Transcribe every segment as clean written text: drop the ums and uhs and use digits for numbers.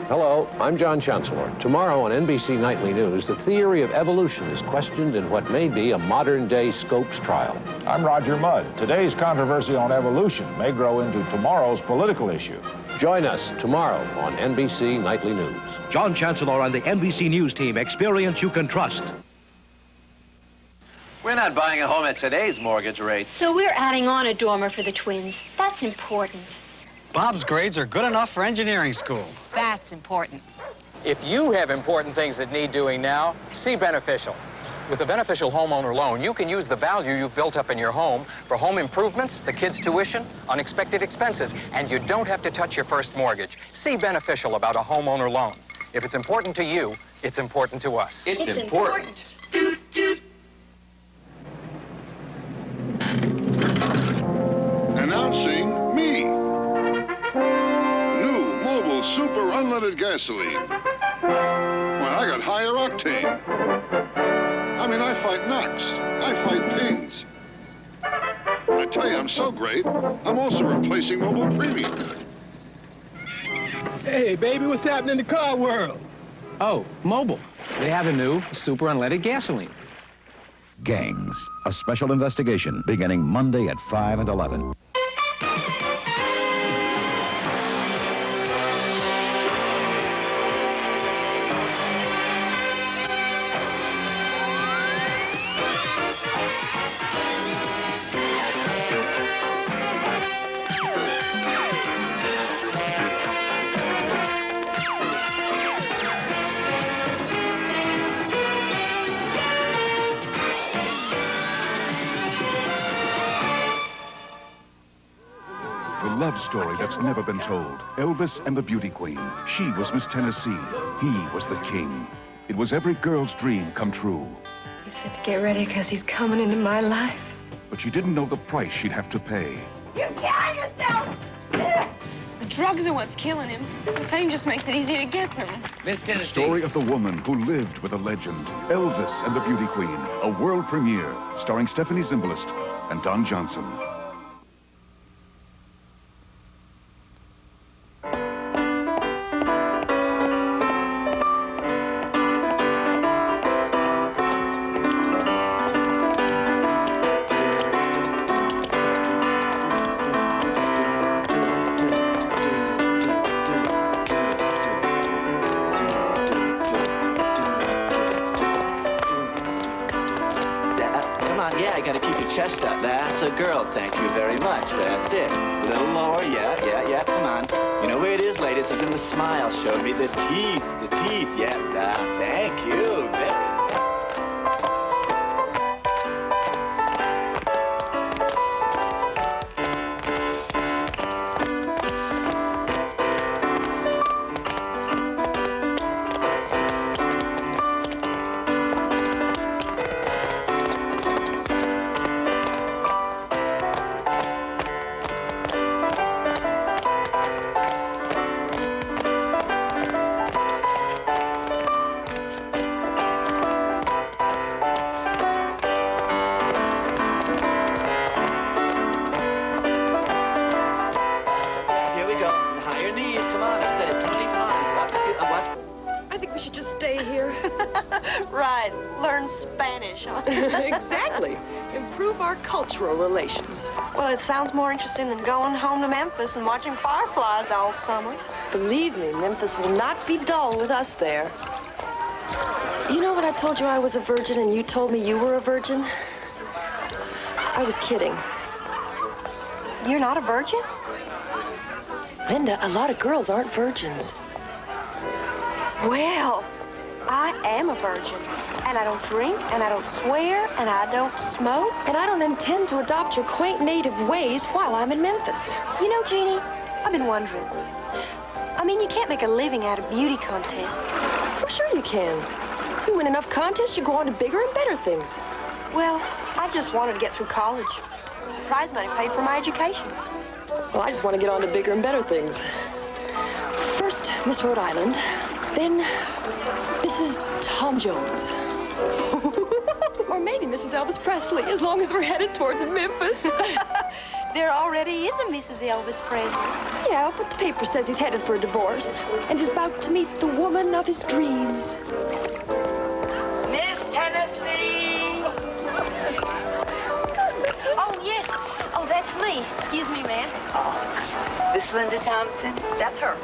Hello, I'm John Chancellor. Tomorrow on NBC Nightly News, the theory of evolution is questioned in what may be a modern-day Scopes trial. I'm Roger Mudd. Today's controversy on evolution may grow into tomorrow's political issue. Join us tomorrow on NBC Nightly News. John Chancellor and the NBC News team. Experience you can trust. We're not buying a home at today's mortgage rates. So we're adding on a dormer for the twins. That's important. Bob's grades are good enough for engineering school. That's important. If you have important things that need doing now, see Beneficial. With the Beneficial Homeowner Loan, you can use the value you've built up in your home for home improvements, the kids' tuition, unexpected expenses, and you don't have to touch your first mortgage. See Beneficial about a homeowner loan. If it's important to you, it's important to us. It's important. Announcing me. New Mobile Super Unleaded Gasoline. Why, I got higher octane. I mean, I fight knocks. I fight pings. I tell you, I'm so great, I'm also replacing Mobile Premium. Hey, baby, what's happening in the car world? Oh, Mobile. They have a new super unleaded gasoline. Gangs, a special investigation beginning Monday at 5 and 11. The love story that's never been told. Elvis and the Beauty Queen. She was Miss Tennessee. He was the king. It was every girl's dream come true. He said to get ready because he's coming into my life. But she didn't know the price she'd have to pay. You kill yourself! The drugs are what's killing him. The fame just makes it easy to get them. Miss The Tennessee. story of the woman who lived with a legend. Elvis and the Beauty Queen. A world premiere starring Stephanie Zimbalist and Don Johnson. Yeah, I gotta keep your chest up. That's a girl, thank you very much. That's it. A little lower, yeah, come on. You know where it is, ladies, it's in the smile. Show me the teeth, yeah, thank you. We should just stay here. Right. Learn Spanish, huh? Exactly. Improve our cultural relations. Well, it sounds more interesting than going home to Memphis and watching fireflies all summer. Believe me, Memphis will not be dull with us there. You know when I told you I was a virgin and you told me you were a virgin? I was kidding. You're not a virgin? Linda, a lot of girls aren't virgins. Well, I am a virgin. And I don't drink, and I don't swear, and I don't smoke. And I don't intend to adopt your quaint native ways while I'm in Memphis. You know, Jeannie, I've been wondering. I mean, you can't make a living out of beauty contests. Well, sure you can. You win enough contests, you go on to bigger and better things. Well, I just wanted to get through college. Prize money paid for my education. Well, I just want to get on to bigger and better things. First, Miss Rhode Island. Then, Mrs. Tom Jones. Or maybe Mrs. Elvis Presley, as long as we're headed towards Memphis. There already is a Mrs. Elvis Presley. Yeah, but the paper says he's headed for a divorce and is about to meet the woman of his dreams. Miss Tennessee! Oh, yes. Oh, that's me. Excuse me, ma'am. Oh, Miss Linda Thompson? That's her.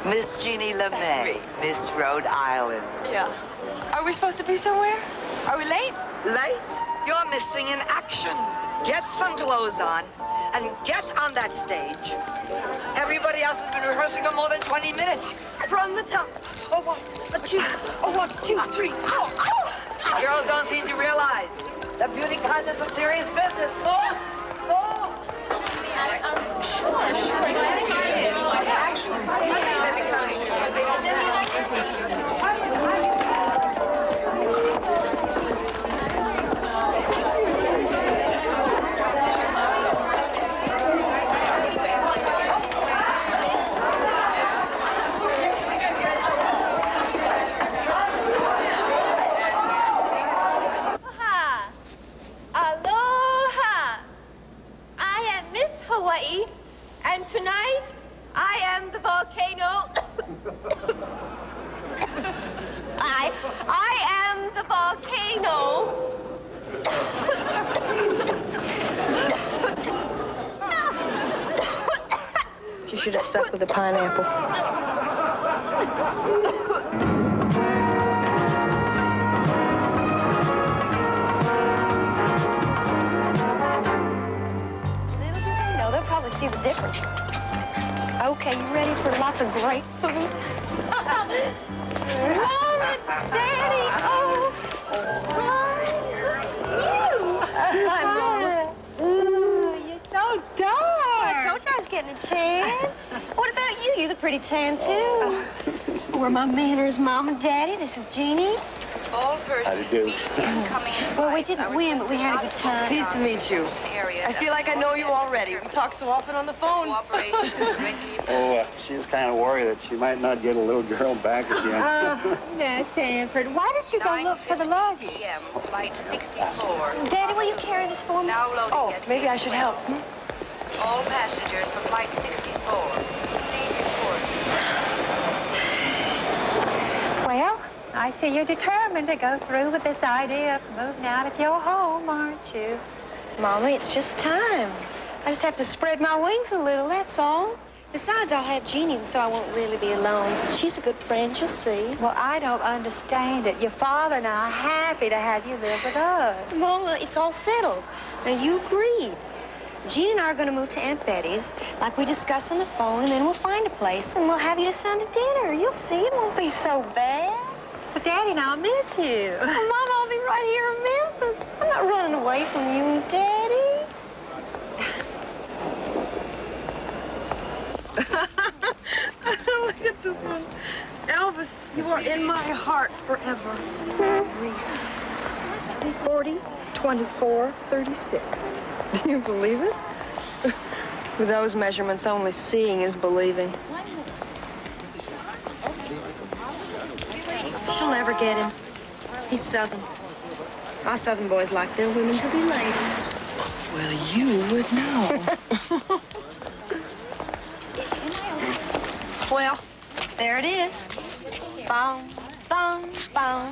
Miss Jeannie LeMay, Miss Rhode Island. Yeah. Are we supposed to be somewhere? Are we late? Late? You're missing in action. Get some clothes on and get on that stage. Everybody else has been rehearsing for more than 20 minutes. From the top. Oh, 1, 2. Oh, 1, 2, 3. Ow, ow. Girls don't seem to realize that beauty contest is serious business. Oh, oh. And tonight, I am the volcano. I am the volcano. She should have stuck with the pineapple. They'll probably see the difference. Okay, you ready for lots of great food? Mama, Daddy, oh. Hi, Mama. Ooh, you're so dark. I told you I was getting a tan. What about you? You look pretty tan, too. Where are my manners, Mom and Daddy? This is Jeannie. All persons How do you do? Well, we didn't win, but we had a good time. Pleased to meet you. I feel like I know you already. We talk so often on the phone. She was kind of worried that she might not get a little girl back again. No, Sanford. Why don't you go look for the luggage? Flight 64. Daddy, will you carry this for me? Now loading. Oh, maybe I should help. All passengers for flight 64. Please report. Well, I see you're determined to go through with this idea of moving out of your home, aren't you? Mommy, it's just time. I just have to spread my wings a little, that's all. Besides, I'll have Jeannie, so I won't really be alone. She's a good friend, you'll see. Well, I don't understand it. Your father and I are happy to have you live with us. Mama, it's all settled. Now, you agreed. Jeannie and I are going to move to Aunt Betty's, like we discussed on the phone, and then we'll find a place, and we'll have you to Sunday dinner. You'll see, it won't be so bad. But, Daddy and I'll miss you. Oh, Mama, I'll be right here in Memphis. I'm not running away from you and Daddy. Look at this one. Elvis, you are in my heart forever. Read. 40, 24, 36. Do you believe it? With those measurements, only seeing is believing. She'll never get him. He's Southern. Our Southern boys like their women to be ladies. Well, you would know. Well, there it is. Boom, boom, boom.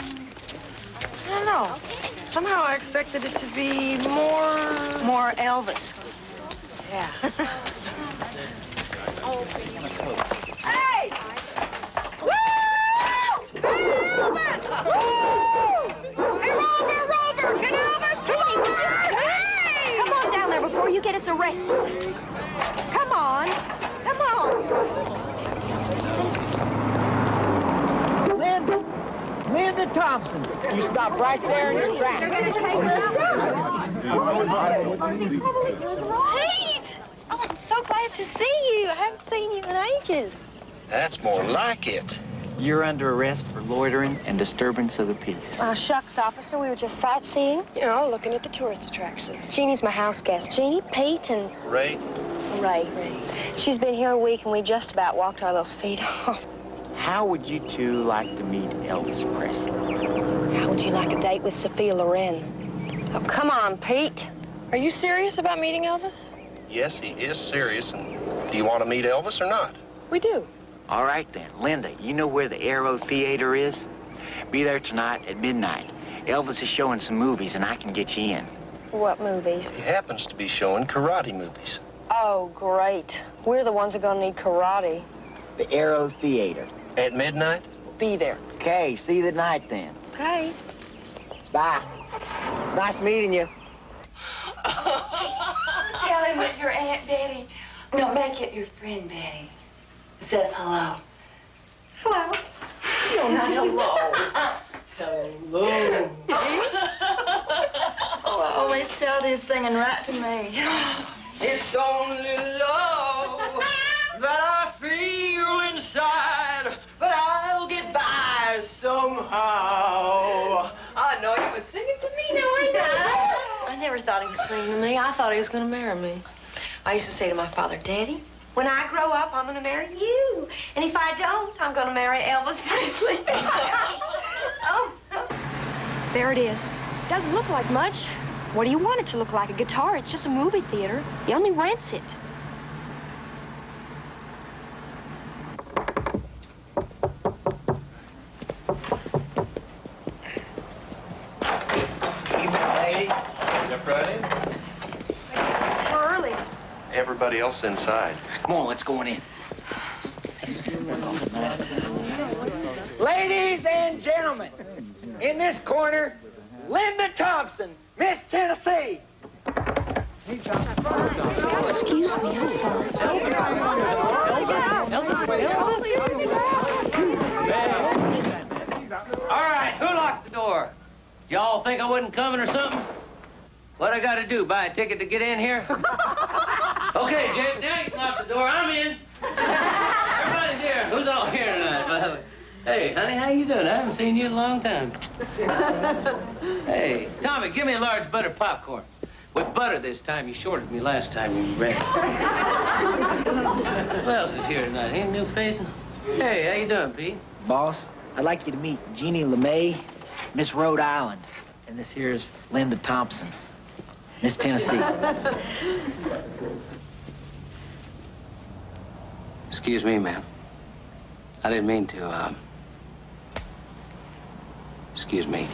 I don't know. Somehow I expected it to be more Elvis. Yeah. Hey! Woo! Elvis! Woo! Hey, Rover! Can Elvis come on? Hey! Come on down there before you get us arrested. Come on. Come on. Linda Thompson, you stop right there in your tracks. Pete! Oh, I'm so glad to see you. I haven't seen you in ages. That's more like it. You're under arrest for loitering and disturbance of the peace. Shucks, officer. We were just sightseeing. You know, looking at the tourist attractions. Jeannie's my house guest. Jeannie, Pete, and... Ray? Ray. She's been here a week, and we just about walked our little feet off. How would you two like to meet Elvis Presley? How would you like a date with Sophia Loren? Oh, come on, Pete. Are you serious about meeting Elvis? Yes, he is serious, and Do you want to meet Elvis or not? We do. All right, then. Linda, you know where the Aero Theater is? Be there tonight at midnight. Elvis is showing some movies, and I can get you in. What movies? He happens to be showing karate movies. Oh, great. We're the ones that are gonna need karate. The Aero Theater. At midnight? Be there. Okay, see you tonight, then. Okay. Bye. Nice meeting you. Tell him that your Aunt Betty. No, make it your friend Betty. Says hello. Hello. No, not hello. Hello. Oh, I always tell this singing right to me. It's only love that I feel inside, but I'll get by somehow. I know he was singing to me, no, I know. I never thought he was singing to me. I thought he was going to marry me. I used to say to my father, Daddy, When I grow up, I'm gonna marry you. And if I don't, I'm gonna marry Elvis Presley. Oh. there it is. Doesn't look like much. What do you want it to look like? A guitar? It's just a movie theater. He only rents it. Evening, lady. Jump right in. We're early. Everybody else inside. Come on, let's go on in. Ladies and gentlemen, in this corner, Linda Thompson, Miss Tennessee. Excuse me, I'm sorry. All right, who locked the door? Y'all think I wasn't coming or something? What I gotta do, buy a ticket to get in here? Okay, Jake, now you can lock the door. I'm in. Everybody's here. Who's all here tonight? Hey, honey, how you doing? I haven't seen you in a long time. Hey, Tommy, give me a large butter popcorn. With butter this time. You shorted me last time you read. Who else is here tonight? Any new faces? Hey, how you doing, Pete? Boss, I'd like you to meet Jeannie LeMay, Miss Rhode Island, and this here's Linda Thompson, Miss Tennessee. Excuse me, ma'am. I didn't mean to, excuse me.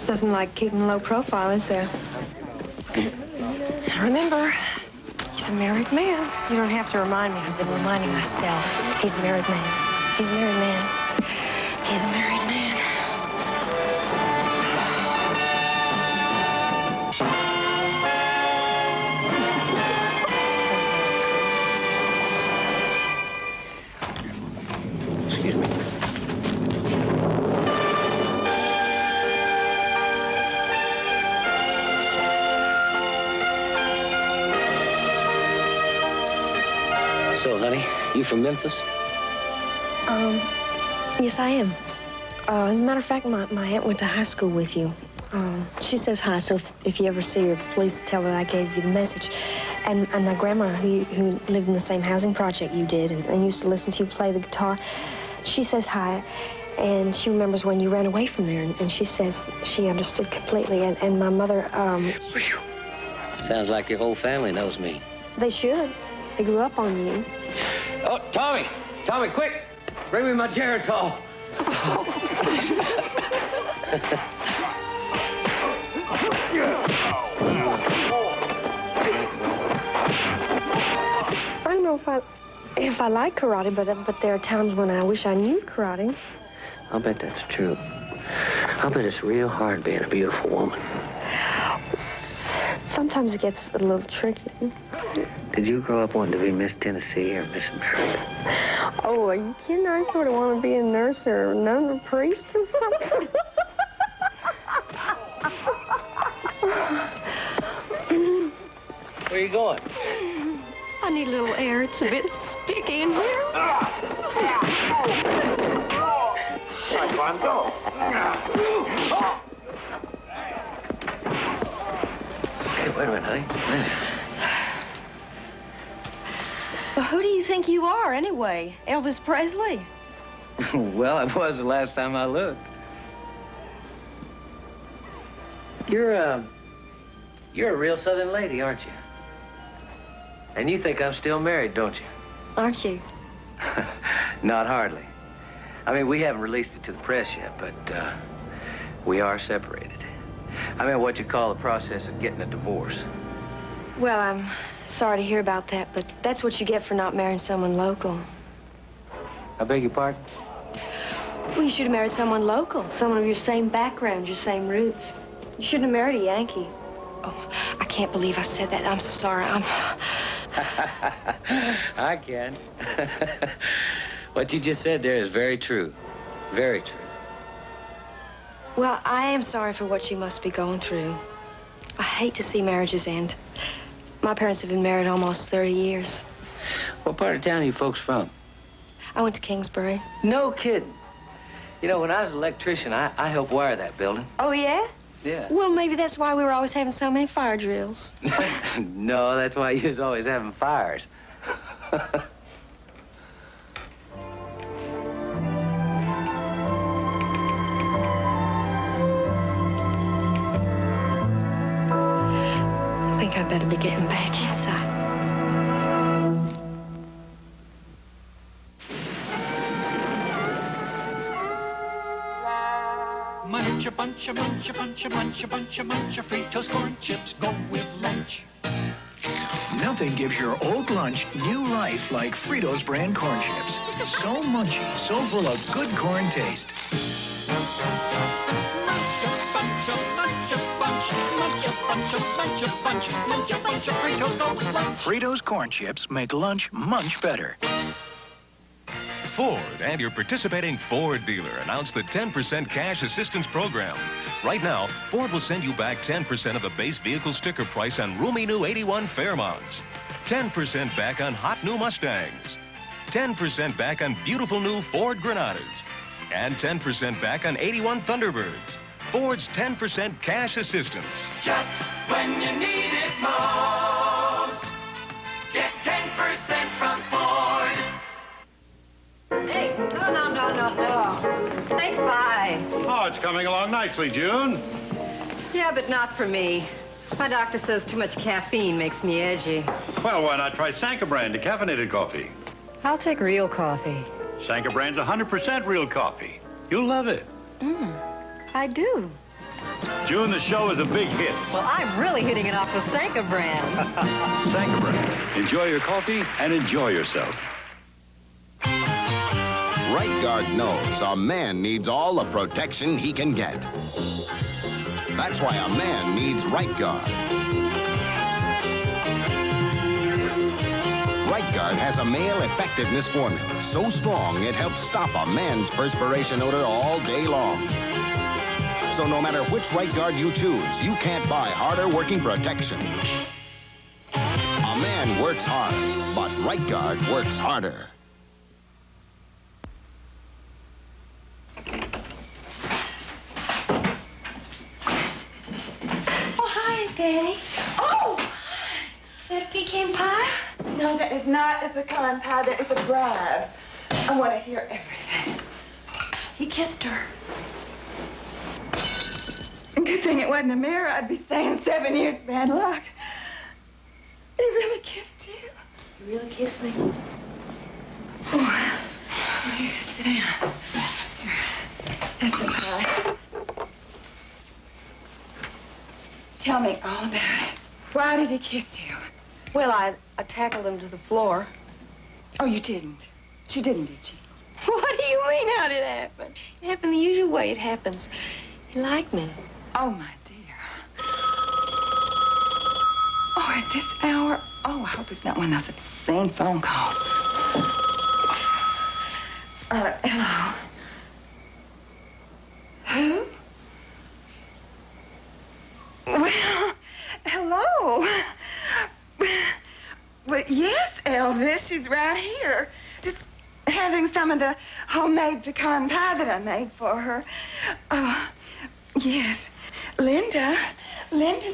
Nothing like keeping low profile, is there? Remember, he's a married man. You don't have to remind me. I've been reminding myself. He's a married man. He's a married man. He's a married man. Excuse me. So, honey, you from Memphis? Yes, I am. As a matter of fact, my aunt went to high school with you. She says hi, so if you ever see her, please tell her I gave you the message. And my grandma, who lived in the same housing project you did and used to listen to you play the guitar, she says hi, and she remembers when you ran away from there, and she says she understood completely. And my mother, Sounds like your whole family knows me. They should. They grew up on you. Oh, Tommy! Tommy, quick! Bring me my Geritol. I don't know if I like karate, but there are times when I wish I knew karate. I'll bet that's true. I'll bet it's real hard being a beautiful woman. Sometimes it gets a little tricky. Did you grow up wanting to be Miss Tennessee or Miss America? Oh, are you kidding? I sort of want to be a nurse or a nun or a priest or something. Where are you going? I need a little air. It's a bit sticky in here. Hey, wait a minute, honey. Wait a minute. Well, who do you think you are, anyway? Elvis Presley? Well, it was the last time I looked. You're a real Southern lady, aren't you? And you think I'm still married, don't you? Aren't you? Not hardly. I mean, we haven't released it to the press yet, but we are separated. I mean, what you call the process of getting a divorce. Well, I'm sorry to hear about that, but that's what you get for not marrying someone local. I beg your pardon? Well, you should have married someone local. Someone of your same background, your same roots. You shouldn't have married a Yankee. Oh, I can't believe I said that. I'm sorry. I can. What you just said there is very true. Very true. Well, I am sorry for what you must be going through. I hate to see marriages end. My parents have been married almost 30 years. What part of town are you folks from? I went to Kingsbury. No kidding. You know, when I was an electrician, I helped wire that building. Oh, yeah? Yeah. Well, maybe that's why we were always having so many fire drills. No, that's why you was always having fires. I think I better be getting back inside. Munch a bunch of munch a bunch of munch a bunch of munch of Fritos corn chips go with lunch. Nothing gives your old lunch new life like Fritos brand corn chips. So munchy, so full of good corn taste. Munch a bunch of munch a bunch, munch a bunch of munch a bunch, munch a bunch of Fritos go with lunch. Fritos corn chips make lunch much better. Ford and your participating Ford dealer announced the 10% cash assistance program. Right now, Ford will send you back 10% of the base vehicle sticker price on roomy new 81 Fairmonts, 10% back on hot new Mustangs, 10% back on beautiful new Ford Granadas, and 10% back on 81 Thunderbirds. Ford's 10% cash assistance. Just when you need it most, get 10% from Ford. Hey, no. Take 5. Oh, it's coming along nicely, June. Yeah, but not for me. My doctor says too much caffeine makes me edgy. Well, why not try Sanka brand decaffeinated coffee? I'll take real coffee. Sanka brand's 100% real coffee. You'll love it. I do. June, the show is a big hit. Well, I'm really hitting it off with Sanka brand. Sanka brand. Enjoy your coffee and enjoy yourself. Right Guard knows a man needs all the protection he can get. That's why a man needs Right Guard. Right Guard has a male effectiveness formula so strong it helps stop a man's perspiration odor all day long. So no matter which Right Guard you choose, you can't buy harder working protection. A man works hard, but Right Guard works harder. Daddy. Oh! Is that a pecan pie? No, that is not a pecan pie. That is a bribe. I want to hear everything. He kissed her. Good thing it wasn't a mirror. I'd be saying 7 years bad luck. He really kissed you. You really kissed me? Oh, here, sit down. Here, that's the pie. Tell me all about it. Why did he kiss you? Well, I tackled him to the floor. Oh, you didn't. She didn't, did she? What do you mean, how did it happen? It happened the usual way it happens. He liked me. Oh, my dear. Oh, at this hour? Oh, I hope it's not one of those obscene phone calls. Hello. Who? Well, hello. Well, yes, Elvis, she's right here. Just having some of the homemade pecan pie that I made for her. Oh, yes. Linda,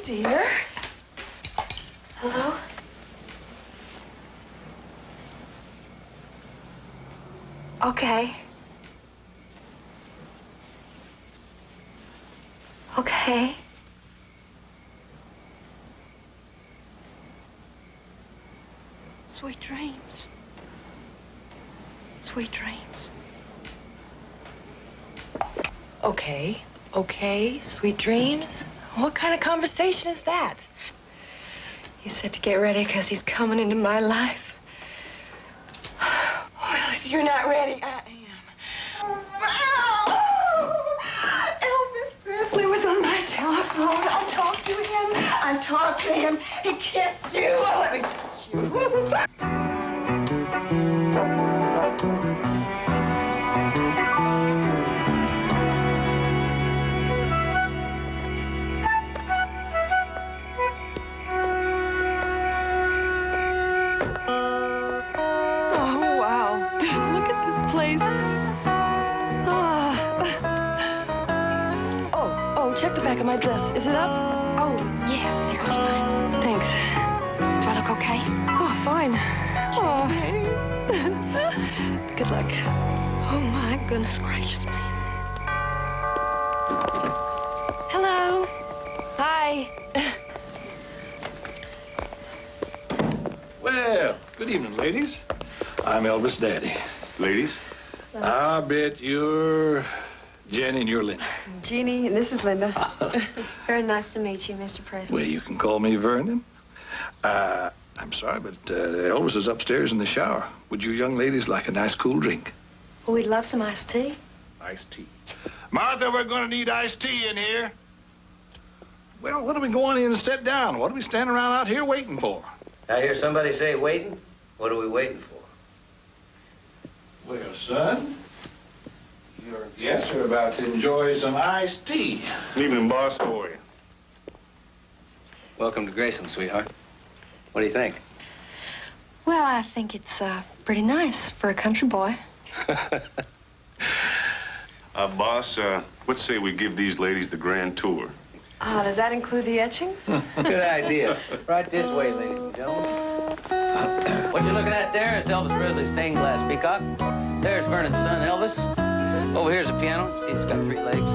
dear. Hello? Okay. Okay. Sweet dreams. Sweet dreams. Okay, okay, sweet dreams. What kind of conversation is that? He said to get ready because he's coming into my life. Well, if you're not ready, I am. Elvis Presley was on my telephone. I talked to him. I talked to him. He kissed you. Oh, let me kiss you. Check the back of my dress. Is it up? Oh, yeah. There, it's fine. Thanks. Do I look okay? Oh, fine. Oh. Good luck. Oh, my goodness gracious me. Hello. Hi. Well, good evening, ladies. I'm Elvis' daddy. Ladies? I bet you're Jenny and you're Linda. Jeannie, and this is Linda. Very nice to meet you, Mr. Presley. Well, you can call me Vernon. I'm sorry, but Elvis is upstairs in the shower. Would you young ladies like a nice cool drink? Oh, we'd love some iced tea. Iced tea. Martha, we're going to need iced tea in here. Well, why don't we go on in and sit down? What are we standing around out here waiting for? I hear somebody say waiting. What are we waiting for? Well, son, your guests are about to enjoy some iced tea. Evening, boss. How are you? Welcome to Grayson, sweetheart. What do you think? Well, I think it's pretty nice for a country boy. Boss, let's say we give these ladies the grand tour. Ah, does that include the etchings? Good idea. Right this way, ladies and gentlemen. What you're looking at there is Elvis Presley's stained glass peacock. There's Vernon's son, Elvis. Over here's a piano. See, it's got 3 legs.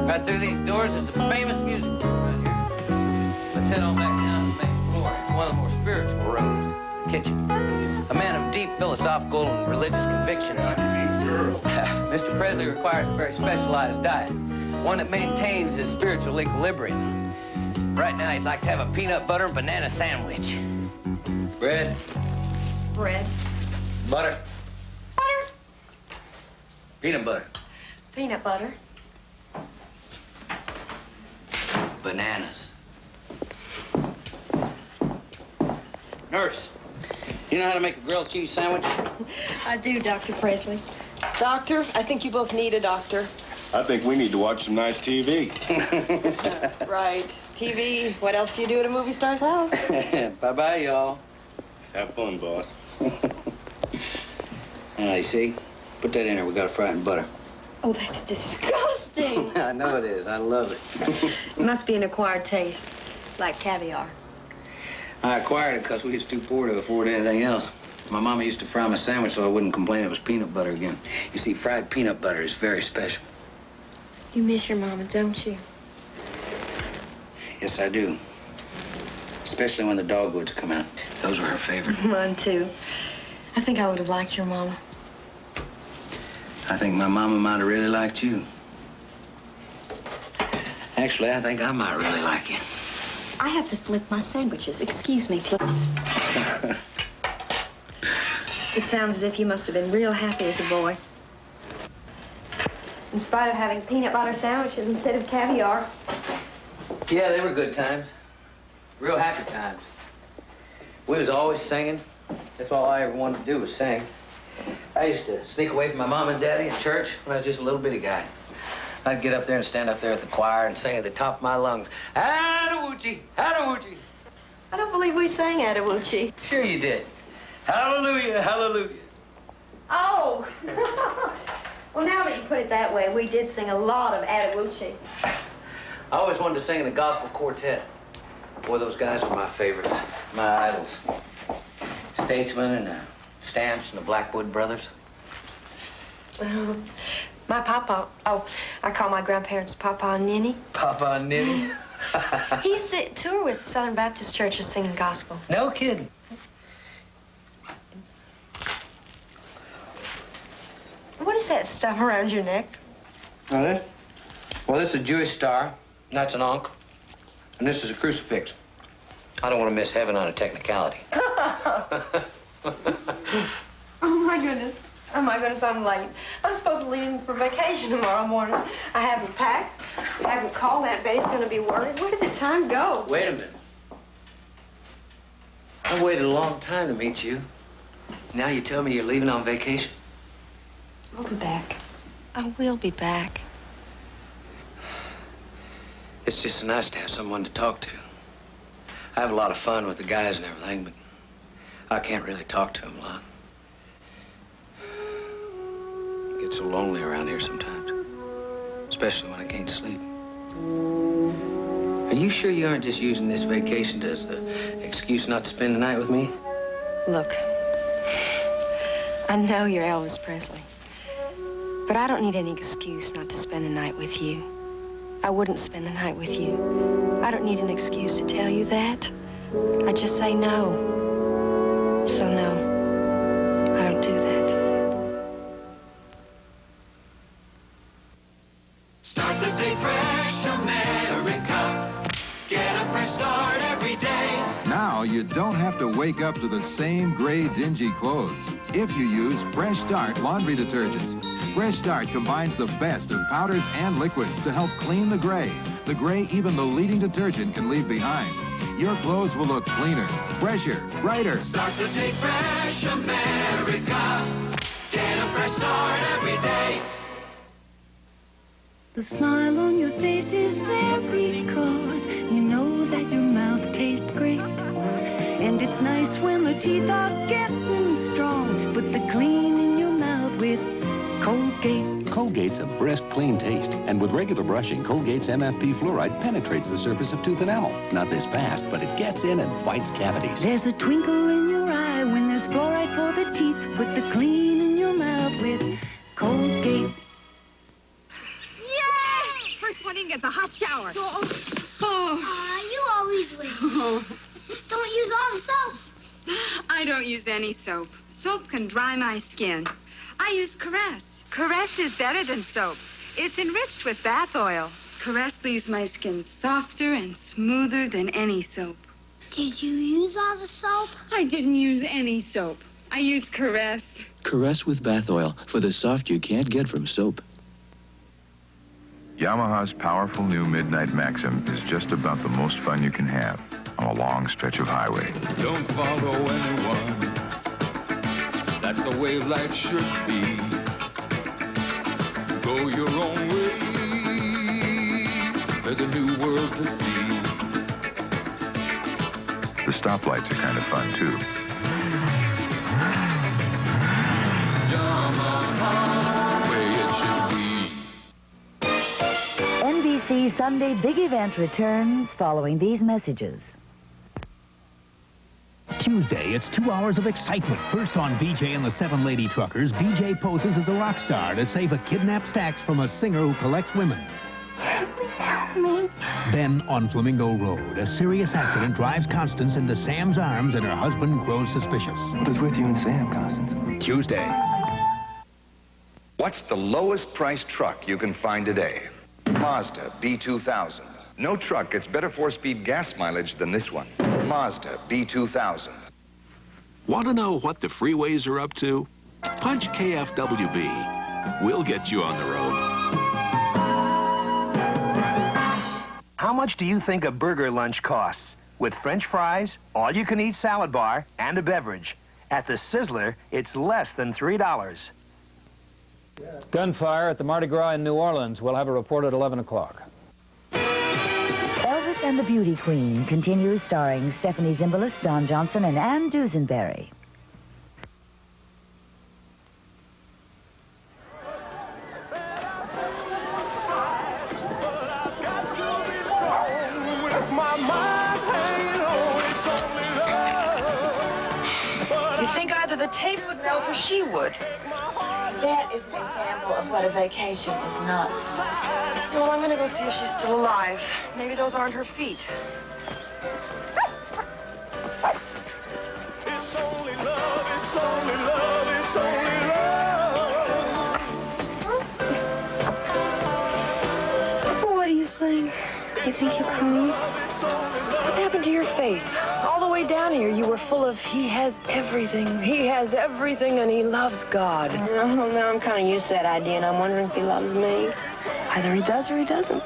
Right through these doors is a famous music room right here. Let's head on back down to the main floor. It's one of the more spiritual rooms, the kitchen. A man of deep philosophical and religious convictions. Mr. Presley requires a very specialized diet, one that maintains his spiritual equilibrium. Right now, he'd like to have a peanut butter and banana sandwich. Bread. Bread. Butter. Butter. Peanut butter. Peanut butter. Bananas. Nurse, you know how to make a grilled cheese sandwich? I do, Dr. Presley. Doctor, I think you both need a doctor. I think we need to watch some nice TV. Right. TV. What else do you do at a movie star's house? Bye-bye, y'all. Have fun, boss. You see? Put that in there. We got to fry it in butter. Oh, that's disgusting. I know it is. I love it. It must be an acquired taste, like caviar. I acquired it because we was too poor to afford anything else. My mama used to fry my sandwich so I wouldn't complain it was peanut butter again. You see, fried peanut butter is very special. You miss your mama, don't you? Yes, I do. Especially when the dogwoods come out. Those were her favorite. Mine, too. I think I would have liked your mama. I think my mama might have really liked you. Actually, I think I might really like you. I have to flip my sandwiches. Excuse me, please. It sounds as if you must have been real happy as a boy. In spite of having peanut butter sandwiches instead of caviar. Yeah, they were good times. Real happy times. We was always singing. That's all I ever wanted to do was sing. I used to sneak away from my mom and daddy in church when I was just a little bitty guy. I'd get up there and stand up there at the choir and sing at the top of my lungs, Adawoochie, Adawoochie. I don't believe we sang Adawoochie. Sure you did. Hallelujah, hallelujah. Oh! Well, now that you put it that way, we did sing a lot of Adawoochie. I always wanted to sing in a gospel quartet. Boy, those guys were my favorites, my idols. Statesman and Stamps and the Blackwood Brothers. My papa, I call my grandparents Papa and Ninny. Papa and Ninny? He used to tour with Southern Baptist churches singing gospel. No kidding. what is that stuff around your neck? Well, this is a Jewish star, and that's an ankh, and this is a crucifix. I don't want to miss heaven on a technicality. Oh, my goodness. Oh, my goodness, I'm late. I'm supposed to leave for vacation tomorrow morning. I haven't packed. I haven't called Aunt Betty's going to be worried. Where did the time go? Wait a minute. I waited a long time to meet you. Now you tell me you're leaving on vacation? I'll be back. I will be back. It's just nice to have someone to talk to. I have a lot of fun with the guys and everything, but I can't really talk to them a lot. I get so lonely around here sometimes, especially when I can't sleep. Are you sure you aren't just using this vacation as an excuse not to spend the night with me? Look, I know you're Elvis Presley, but I don't need any excuse not to spend the night with you. I wouldn't spend the night with you. I don't need an excuse to tell you that. I just say no. So no, I don't do that. Start the day fresh, America. Get a fresh start every day. Now you don't have to wake up to the same gray, dingy clothes if you use Fresh Start laundry detergent. Fresh Start combines the best of powders and liquids to help clean the gray even the leading detergent can leave behind. Your clothes will look cleaner, fresher, brighter. Start the day fresh, America. Get a fresh start every day. The smile on your face is there because you know that your mouth tastes great. And it's nice when the teeth are getting strong. Put the clean in your mouth with Colgate. Colgate's a brisk, clean taste. And with regular brushing, Colgate's MFP fluoride penetrates the surface of tooth enamel. Not this fast, but it gets in and fights cavities. There's a twinkle in your eye when there's fluoride for the teeth. Put the clean in your mouth with Colgate. Yay! First one in gets a hot shower. You always win. Don't use all the soap. I don't use any soap. Soap can dry my skin. I use Caress. Caress is better than soap. It's enriched with bath oil. Caress leaves my skin softer and smoother than any soap. Did you use all the soap? I didn't use any soap. I used Caress. Caress with bath oil for the soft you can't get from soap. Yamaha's powerful new Midnight Maxim is just about the most fun you can have on a long stretch of highway. Don't follow anyone. That's the way life should be. Go your own way. There's a new world to see. The stoplights are kind of fun, too. Yamaha, way it should be. NBC Sunday Big Event returns following these messages. Tuesday, it's 2 hours of excitement. First on BJ and the Seven Lady Truckers, BJ poses as a rock star to save a kidnapped stacks from a singer who collects women. Help me. Then on Flamingo Road, a serious accident drives Constance into Sam's arms and her husband grows suspicious. What is with you and Sam, Constance? Tuesday. What's the lowest priced truck you can find today? Mazda B2000. No truck gets better 4-speed gas mileage than this one. Mazda B2000. Want to know what the freeways are up to? Punch KFWB. We'll get you on the road. How much do you think a burger lunch costs? With French fries, all-you-can-eat salad bar, and a beverage. At the Sizzler, it's less than $3. Gunfire at the Mardi Gras in New Orleans. We'll have a report at 11 o'clock. Elvis and the Beauty Queen continues starring Stephanie Zimbalist, Don Johnson, and Ann Dusenberry. You'd think either the tape would melt or she would. That is an example of what a vacation is not. Well, I'm gonna go see if she's still alive. Maybe those aren't her feet. It's only love, it's only love, it's only love. faith. All the way down here, you were full of, he has everything, and he loves God. Well, now I'm kind of used to that idea, and I'm wondering if he loves me. Either he does or he doesn't.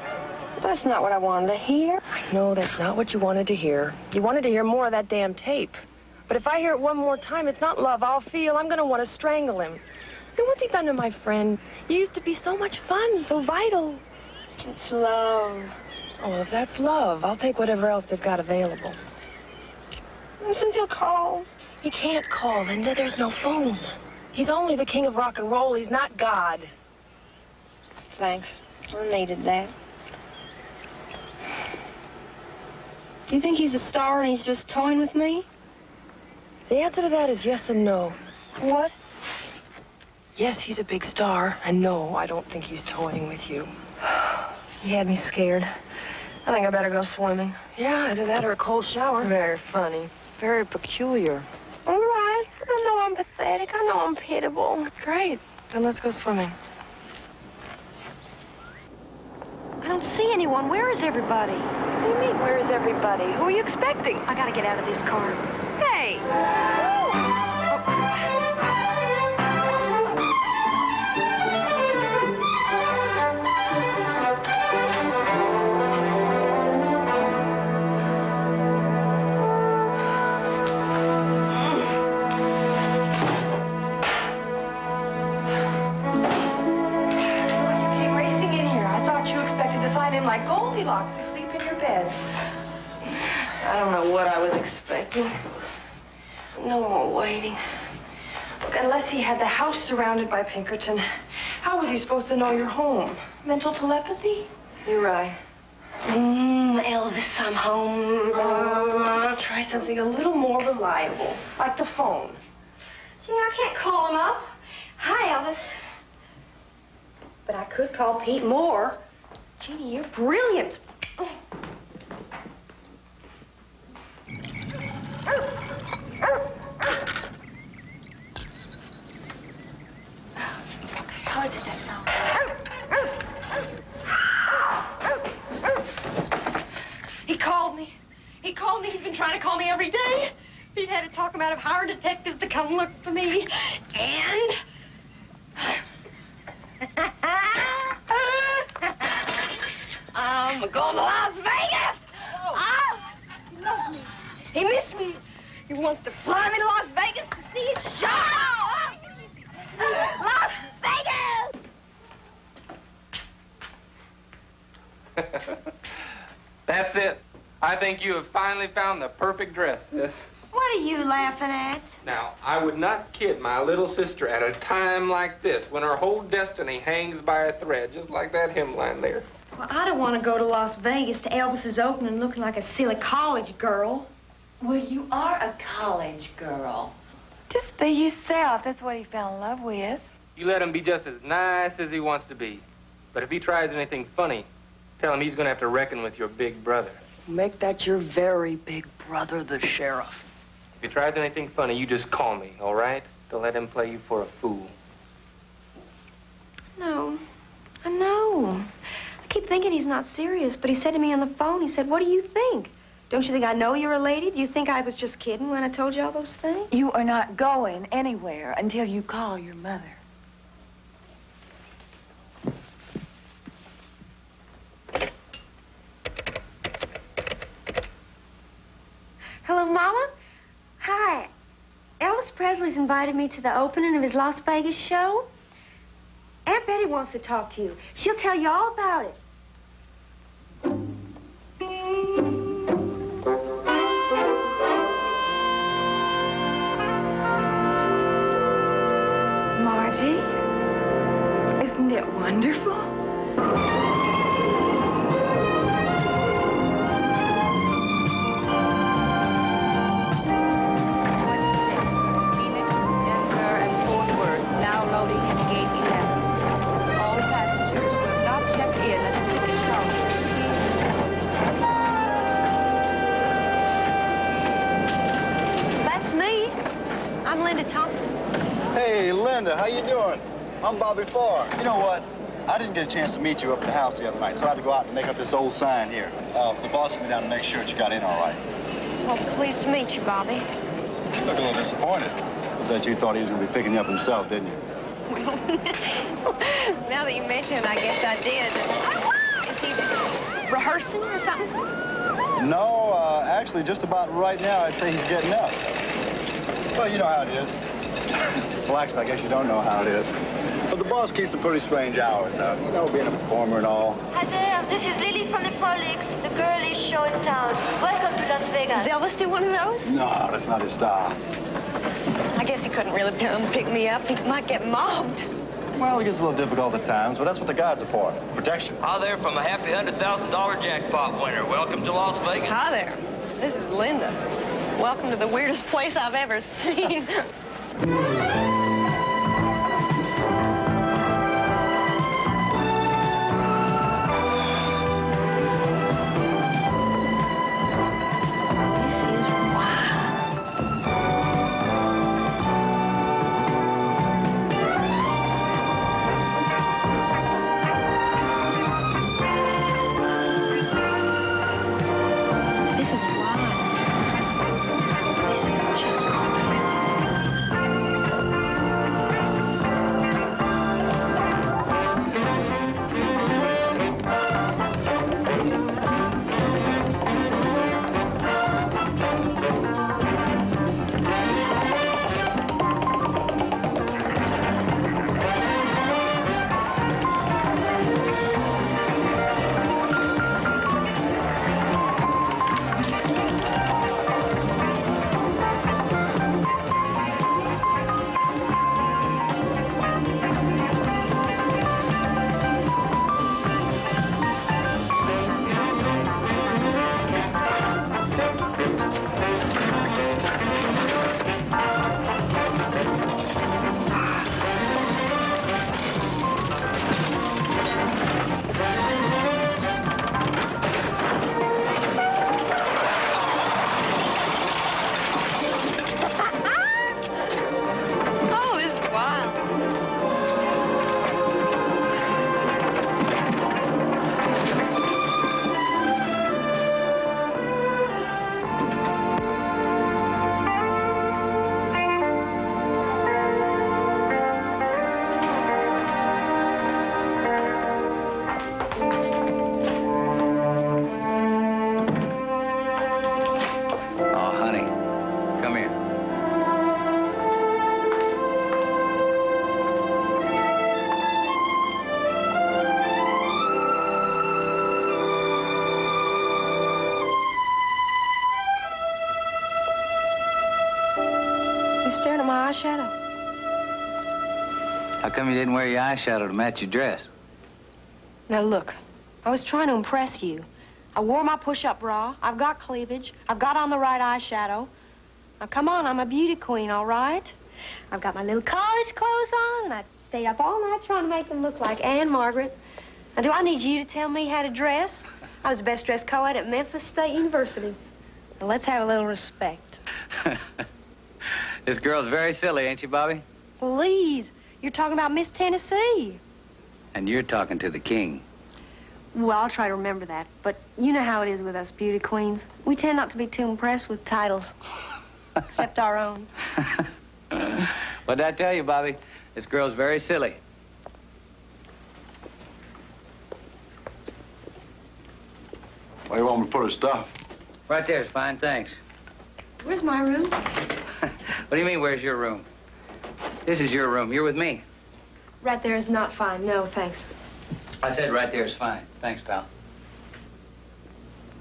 That's not what I wanted to hear. I know that's not what you wanted to hear. You wanted to hear more of that damn tape. But if I hear it one more time, it's not love I'll feel. I'm going to want to strangle him. And what's he done to my friend? You used to be so much fun, so vital. It's love. Oh, well, if that's love, I'll take whatever else they've got available. You think he'll call? He can't call, Linda. There's no phone. He's only the king of rock and roll. He's not God. Thanks. I needed that. Do you think he's a star and he's just toying with me? The answer to that is yes and no. What? Yes, he's a big star, and no, I don't think he's toying with you. He had me scared. I think I better go swimming. Yeah, either that or a cold shower. Very funny. Very peculiar. All right. I know I'm pathetic. I know I'm pitiable. Great. Then let's go swimming. I don't see anyone. Where is everybody? What do you mean, where is everybody? Who are you expecting? I gotta get out of this car. Hey! Like Goldilocks asleep in your bed. I don't know what I was expecting. No more waiting. Look, unless he had the house surrounded by Pinkerton, how was he supposed to know you're home? Mental telepathy? You're right. Elvis, I'm home. Try something a little more reliable, like the phone. Gee, I can't call him up. Hi, Elvis. But I could call Pete Moore. Jeannie, you're brilliant. How is it that sound? He called me. He called me. He's been trying to call me every day. He had to talk him out of hiring detectives to come look for me. And... I'm going to Las Vegas. He loves me. He missed me. He wants to fly me to Las Vegas to see his show. Las Vegas! That's it. I think you have finally found the perfect dress, sis. What are you laughing at? Now, I would not kid my little sister at a time like this, when her whole destiny hangs by a thread, just like that hemline there. Well, I don't want to go to Las Vegas to Elvis's opening looking like a silly college girl. Well, you are a college girl. Just be yourself. That's what he fell in love with. You let him be just as nice as he wants to be. But if he tries anything funny, tell him he's going to have to reckon with your big brother. Make that your very big brother, the sheriff. If he tries anything funny, you just call me, all right? Don't let him play you for a fool. No, I know. I keep thinking he's not serious, but he said to me on the phone, he said, what do you think? Don't you think I know you're a lady? Do you think I was just kidding when I told you all those things? You are not going anywhere until you call your mother. Hello, Mama? Hi. Elvis Presley's invited me to the opening of his Las Vegas show. Aunt Betty wants to talk to you. She'll tell you all about it. Margie, isn't it wonderful? Hey, Linda, how you doing? I'm Bobby Farr. You know what? I didn't get a chance to meet you up at the house the other night, so I had to go out and make up this old sign here. The boss sent me down to make sure that you got in all right. Well, pleased to meet you, Bobby. You look a little disappointed. Was that you thought he was going to be picking you up himself, didn't you? Well, now that you mention it, I guess I did. Is he rehearsing or something? No, actually, just about right now, I'd say he's getting up. Well, you know how it is. Well, actually, I guess you don't know how it is. But the boss keeps some pretty strange hours out. You know, being a performer and all. Hi there, this is Lily from the Frolics, the girliest show in town. Welcome to Las Vegas. Does Elvis do one of those? No, that's not his style. I guess he couldn't really come pick me up. He might get mobbed. Well, it gets a little difficult at times, but that's what the guards are for. Protection. Hi there from a happy $100,000 jackpot winner. Welcome to Las Vegas. Hi there. This is Linda. Welcome to the weirdest place I've ever seen. Staring at my eyeshadow. How come you didn't wear your eyeshadow to match your dress? Now look, I was trying to impress you. I wore my push-up bra. I've got cleavage. I've got on the right eyeshadow. Now come on, I'm a beauty queen, all right? I've got my little college clothes on, and I stayed up all night trying to make them look like Anne Margaret. Now do I need you to tell me how to dress? I was the best dressed co-ed at Memphis State University. Now let's have a little respect. This girl's very silly, ain't she, Bobby? Please, you're talking about Miss Tennessee. And you're talking to the king. Well, I'll try to remember that. But you know how it is with us beauty queens. We tend not to be too impressed with titles, except our own. What'd I tell you, Bobby? This girl's very silly. Where do you want me to put her stuff? Right there's fine, thanks. Where's my room? What do you mean, where's your room? This is your room. You're with me. Right there is not fine. No, thanks. I said right there is fine. Thanks, pal.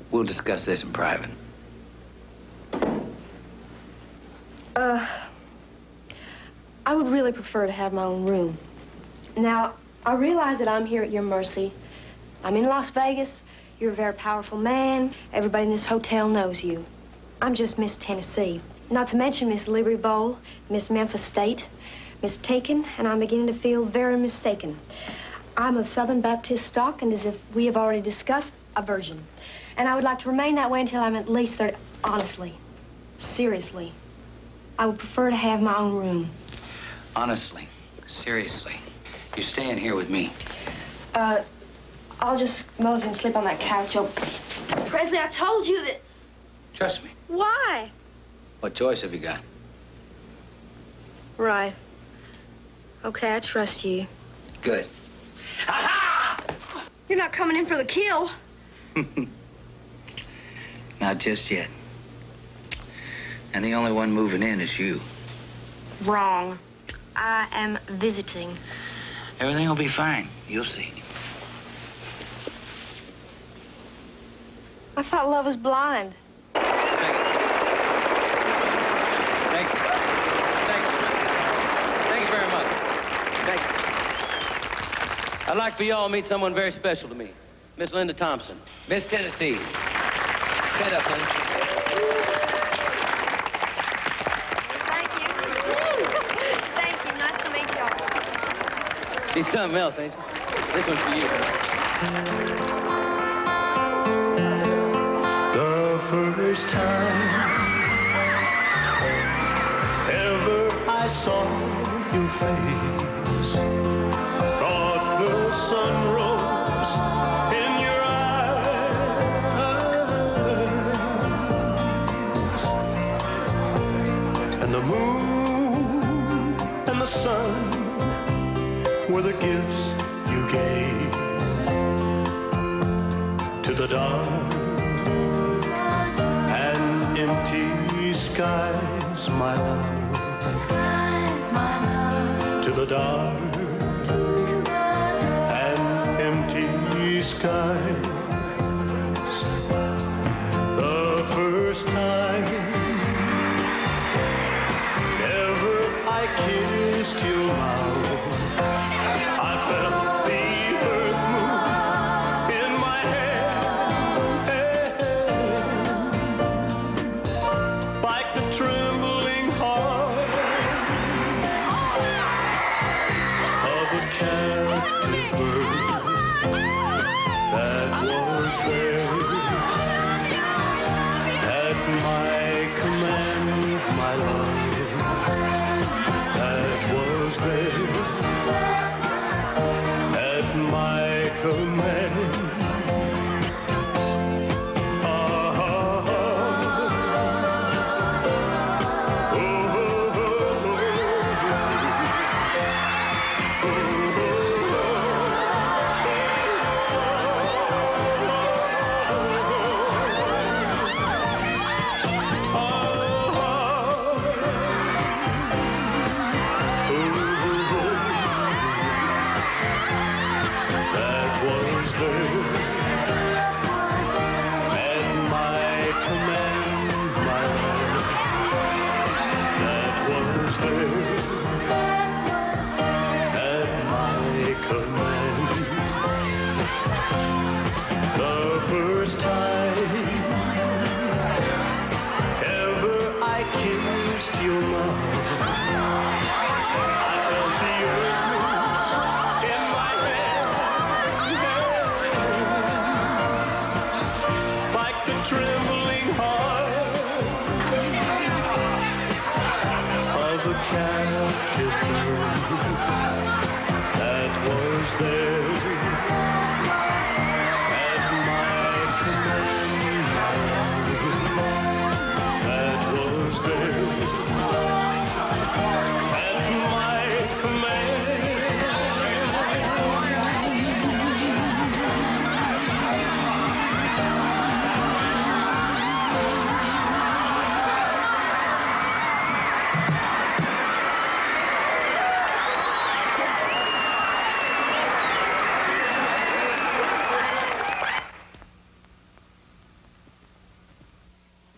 We'll discuss this in private. I would really prefer to have my own room. Now, I realize that I'm here at your mercy. I'm in Las Vegas. You're a very powerful man. Everybody in this hotel knows you. I'm just Miss Tennessee. Not to mention Miss Liberty Bowl, Miss Memphis State, Miss Taken, and I'm beginning to feel very mistaken. I'm of Southern Baptist stock, and as if we have already discussed, a virgin. And I would like to remain that way until I'm at least 30. Honestly, seriously, I would prefer to have my own room. Honestly, seriously, you're staying here with me. I'll just mosey and sleep on that couch. Oh, Presley, I told you that... Trust me. Why? What choice have you got? Right. Okay, I trust you. Good. You're not coming in for the kill. Not just yet. And the only one moving in is you. Wrong. I am visiting. Everything will be fine. You'll see. I thought love was blind. Thank you. Thank you very much. Thank you. I'd like for you all to meet someone very special to me. Miss Linda Thompson. Miss Tennessee. Stand up, Linda. Thank you. Thank you. Nice to meet y'all. She's something else, ain't she? This one's for you. The first time ever I saw your face, thought the sun rose in your eyes, and the moon and the sun were the gifts you gave to the dark and empty skies, my love. To the dark and empty skies. The first time ever I kissed your mouth, I felt the earth move in my hand, like the trembling heart of a captive bird that was there at my command, my love, that was there at my command.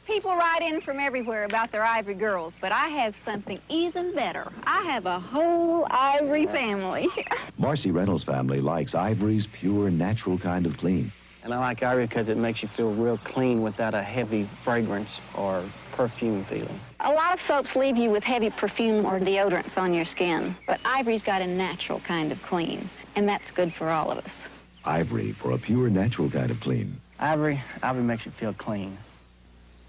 People write in from everywhere about their Ivory girls, but I have something even better. I have a whole Ivory family. Marcy Reynolds' family likes Ivory's pure, natural kind of clean. And I like Ivory because it makes you feel real clean without a heavy fragrance or perfume feeling. A lot of soaps leave you with heavy perfume or deodorants on your skin, but Ivory's got a natural kind of clean, and that's good for all of us. Ivory for a pure, natural kind of clean. Ivory makes you feel clean.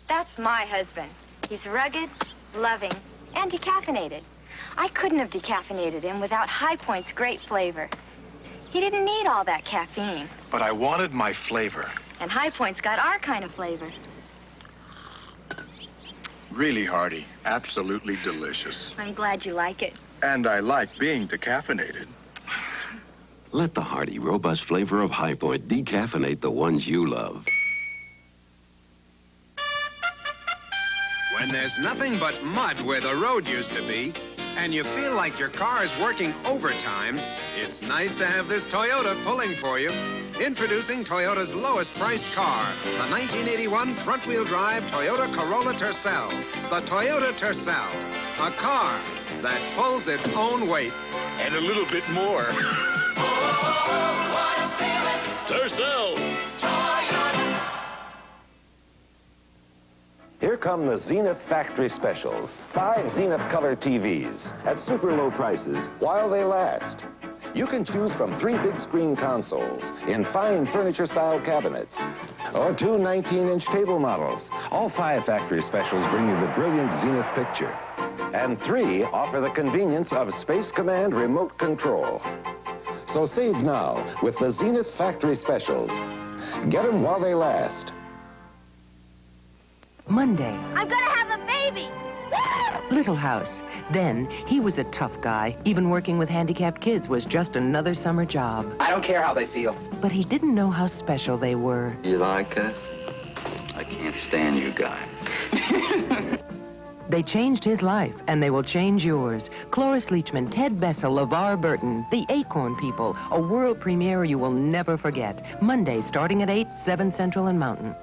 That's my husband. He's rugged, loving, and decaffeinated. I couldn't have decaffeinated him without High Point's great flavor. He didn't need all that caffeine. But I wanted my flavor. And High Point's got our kind of flavor. Really hearty. Absolutely delicious. I'm glad you like it. And I like being decaffeinated. Let the hearty, robust flavor of High Point decaffeinate the ones you love. When there's nothing but mud where the road used to be, and you feel like your car is working overtime, it's nice to have this Toyota pulling for you. Introducing Toyota's lowest priced car, the 1981 front-wheel drive Toyota Corolla Tercel. The Toyota Tercel, a car that pulls its own weight. And a little bit more. Tercel! Here come the Zenith Factory Specials. 5 Zenith Color TVs at super low prices while they last. You can choose from 3 big screen consoles in fine furniture-style cabinets or 2 19-inch table models. All 5 factory specials bring you the brilliant Zenith picture. And 3 offer the convenience of Space Command remote control. So save now with the Zenith Factory Specials. Get them while they last. Monday. I'm gonna have a baby! Little House. Then, he was a tough guy. Even working with handicapped kids was just another summer job. I don't care how they feel. But he didn't know how special they were. You like us? I can't stand you guys. They changed his life, and they will change yours. Cloris Leachman, Ted Bessel, LeVar Burton, The Acorn People, a world premiere you will never forget. Monday, starting at 8, 7 Central and Mountain.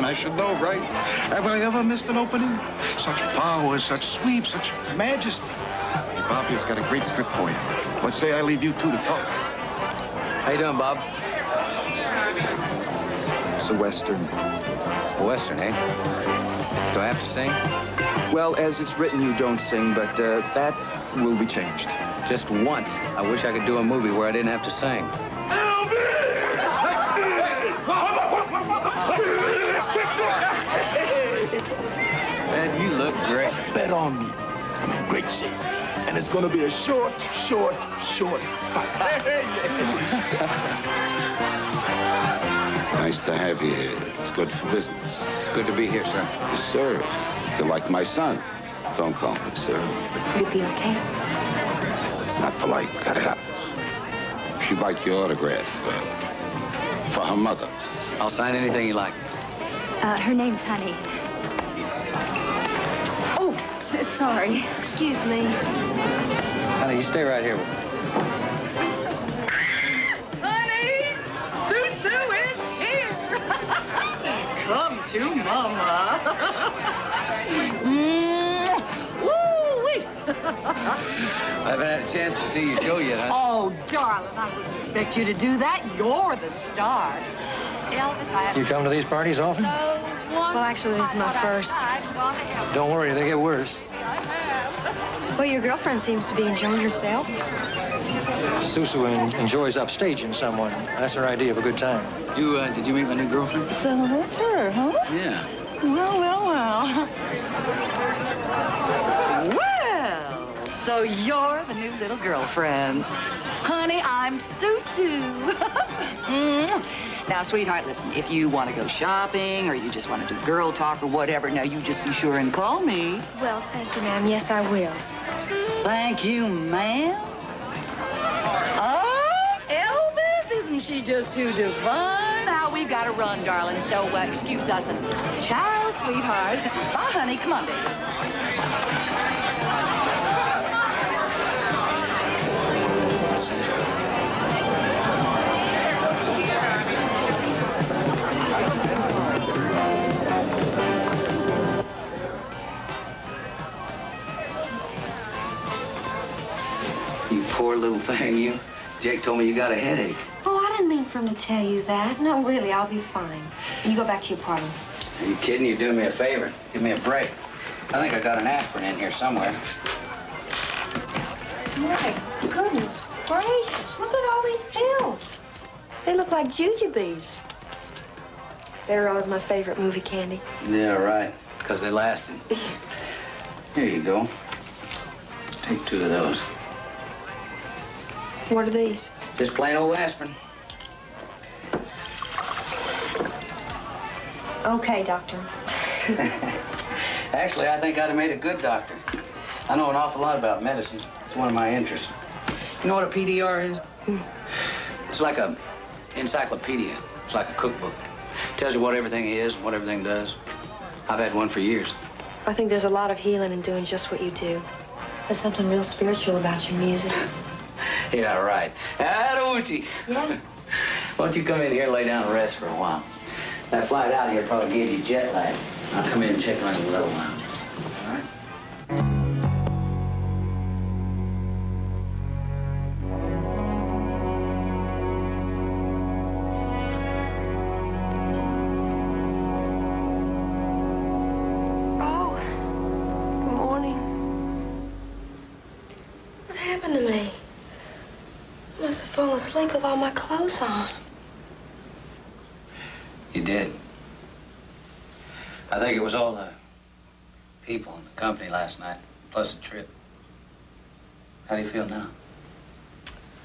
I should know, right? Have I ever missed an opening? Such power, such sweep, such majesty. Bobby's got a great script for you. Let's say I leave you two to talk. How you doing, Bob? It's a Western. A Western, eh? Do I have to sing? Well, as it's written, you don't sing, but that will be changed. Just once. I wish I could do a movie where I didn't have to sing. Man, you look great. Bet on me. I'm in great shape. And it's going to be a short fight. Nice to have you here. It's good for business. It's good to be here, sir. Yes, sir. You're like my son. Don't call me sir. Would it be okay? It's not polite. Cut it out. She'd like your autograph for her mother. I'll sign anything you like. Her name's Honey. Oh, sorry. Excuse me. Honey, you stay right here with me. Honey, Susu is here. Come to Mama. Woo-wee. I haven't had a chance to see your show yet, huh? Oh, darling, I wouldn't expect you to do that. You're the star. Elvis, I have... You come to these parties often? Well, actually, this is my first. Don't worry, they get worse. Well, your girlfriend seems to be enjoying herself. Susu enjoys upstaging someone. That's her idea of a good time. Did you meet my new girlfriend? So that's her, huh? Yeah. Well. Well, so you're the new little girlfriend. Honey, I'm Susu. Now, sweetheart, listen, if you want to go shopping or you just want to do girl talk or whatever, now you just be sure and call me. Well, thank you, ma'am. Yes, I will. Thank you, ma'am. Oh, Elvis, isn't she just too divine? Now, we've got to run, darling, so excuse us and ciao, sweetheart. Bye, honey. Come on, baby. You poor little thing, you. Jake told me you got a headache. Oh, I didn't mean for him to tell you that. No, really, I'll be fine. You go back to your party. Are you kidding? You're doing me a favor. Give me a break. I think I got an aspirin in here somewhere. My goodness gracious, look at all these pills. They look like jujubes. They're always my favorite movie candy. Yeah, right. Because they lasted. Here you go. Take 2 of those. What are these? Just plain old aspirin. Okay, doctor. Actually, I think I'd have made a good doctor. I know an awful lot about medicine. It's one of my interests. You know what a PDR is? It's like a encyclopedia. It's like a cookbook. Tells you what everything is, what everything does. I've had one for years. I think there's a lot of healing in doing just what you do. There's something real spiritual about your music. Yeah, right. Adoochie. Yeah. Why don't you come in here and lay down and rest for a while? That flight out here probably gave you jet lag. I'll come in and check on you in a little while. All right? Oh, good morning. What happened to me? I must have fallen asleep with all my clothes on. You did. I think it was all the people and the company last night, plus the trip. How do you feel now?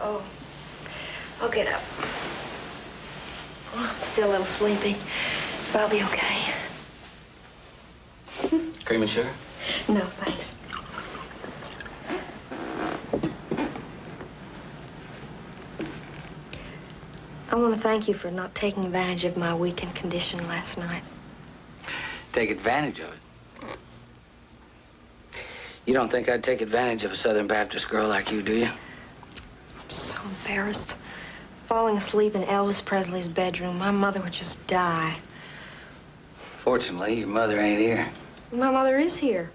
Oh, I'll get up. Oh, I'm still a little sleepy, but I'll be okay. Cream and sugar? No, thanks. I want to thank you for not taking advantage of my weakened condition last night. Take advantage of it? You don't think I'd take advantage of a Southern Baptist girl like you, do you? I'm so embarrassed. Falling asleep in Elvis Presley's bedroom, my mother would just die. Fortunately, your mother ain't here. My mother is here.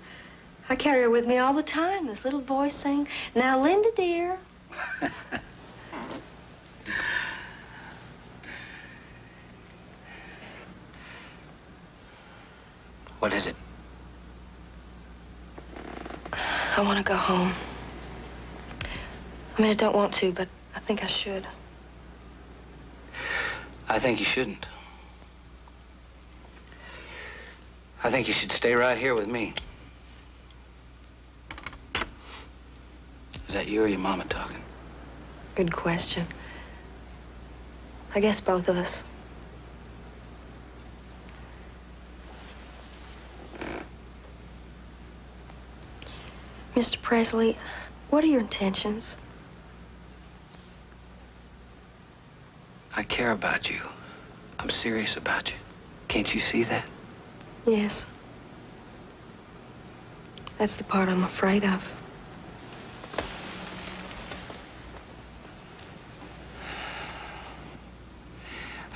I carry her with me all the time. This little voice saying, "Now, Linda, dear." What is it? I want to go home. I mean, I don't want to, but I think I should. I think you shouldn't. I think you should stay right here with me. Is that you or your mama talking? Good question. I guess both of us. Mr. Presley, what are your intentions? I care about you. I'm serious about you. Can't you see that? Yes. That's the part I'm afraid of.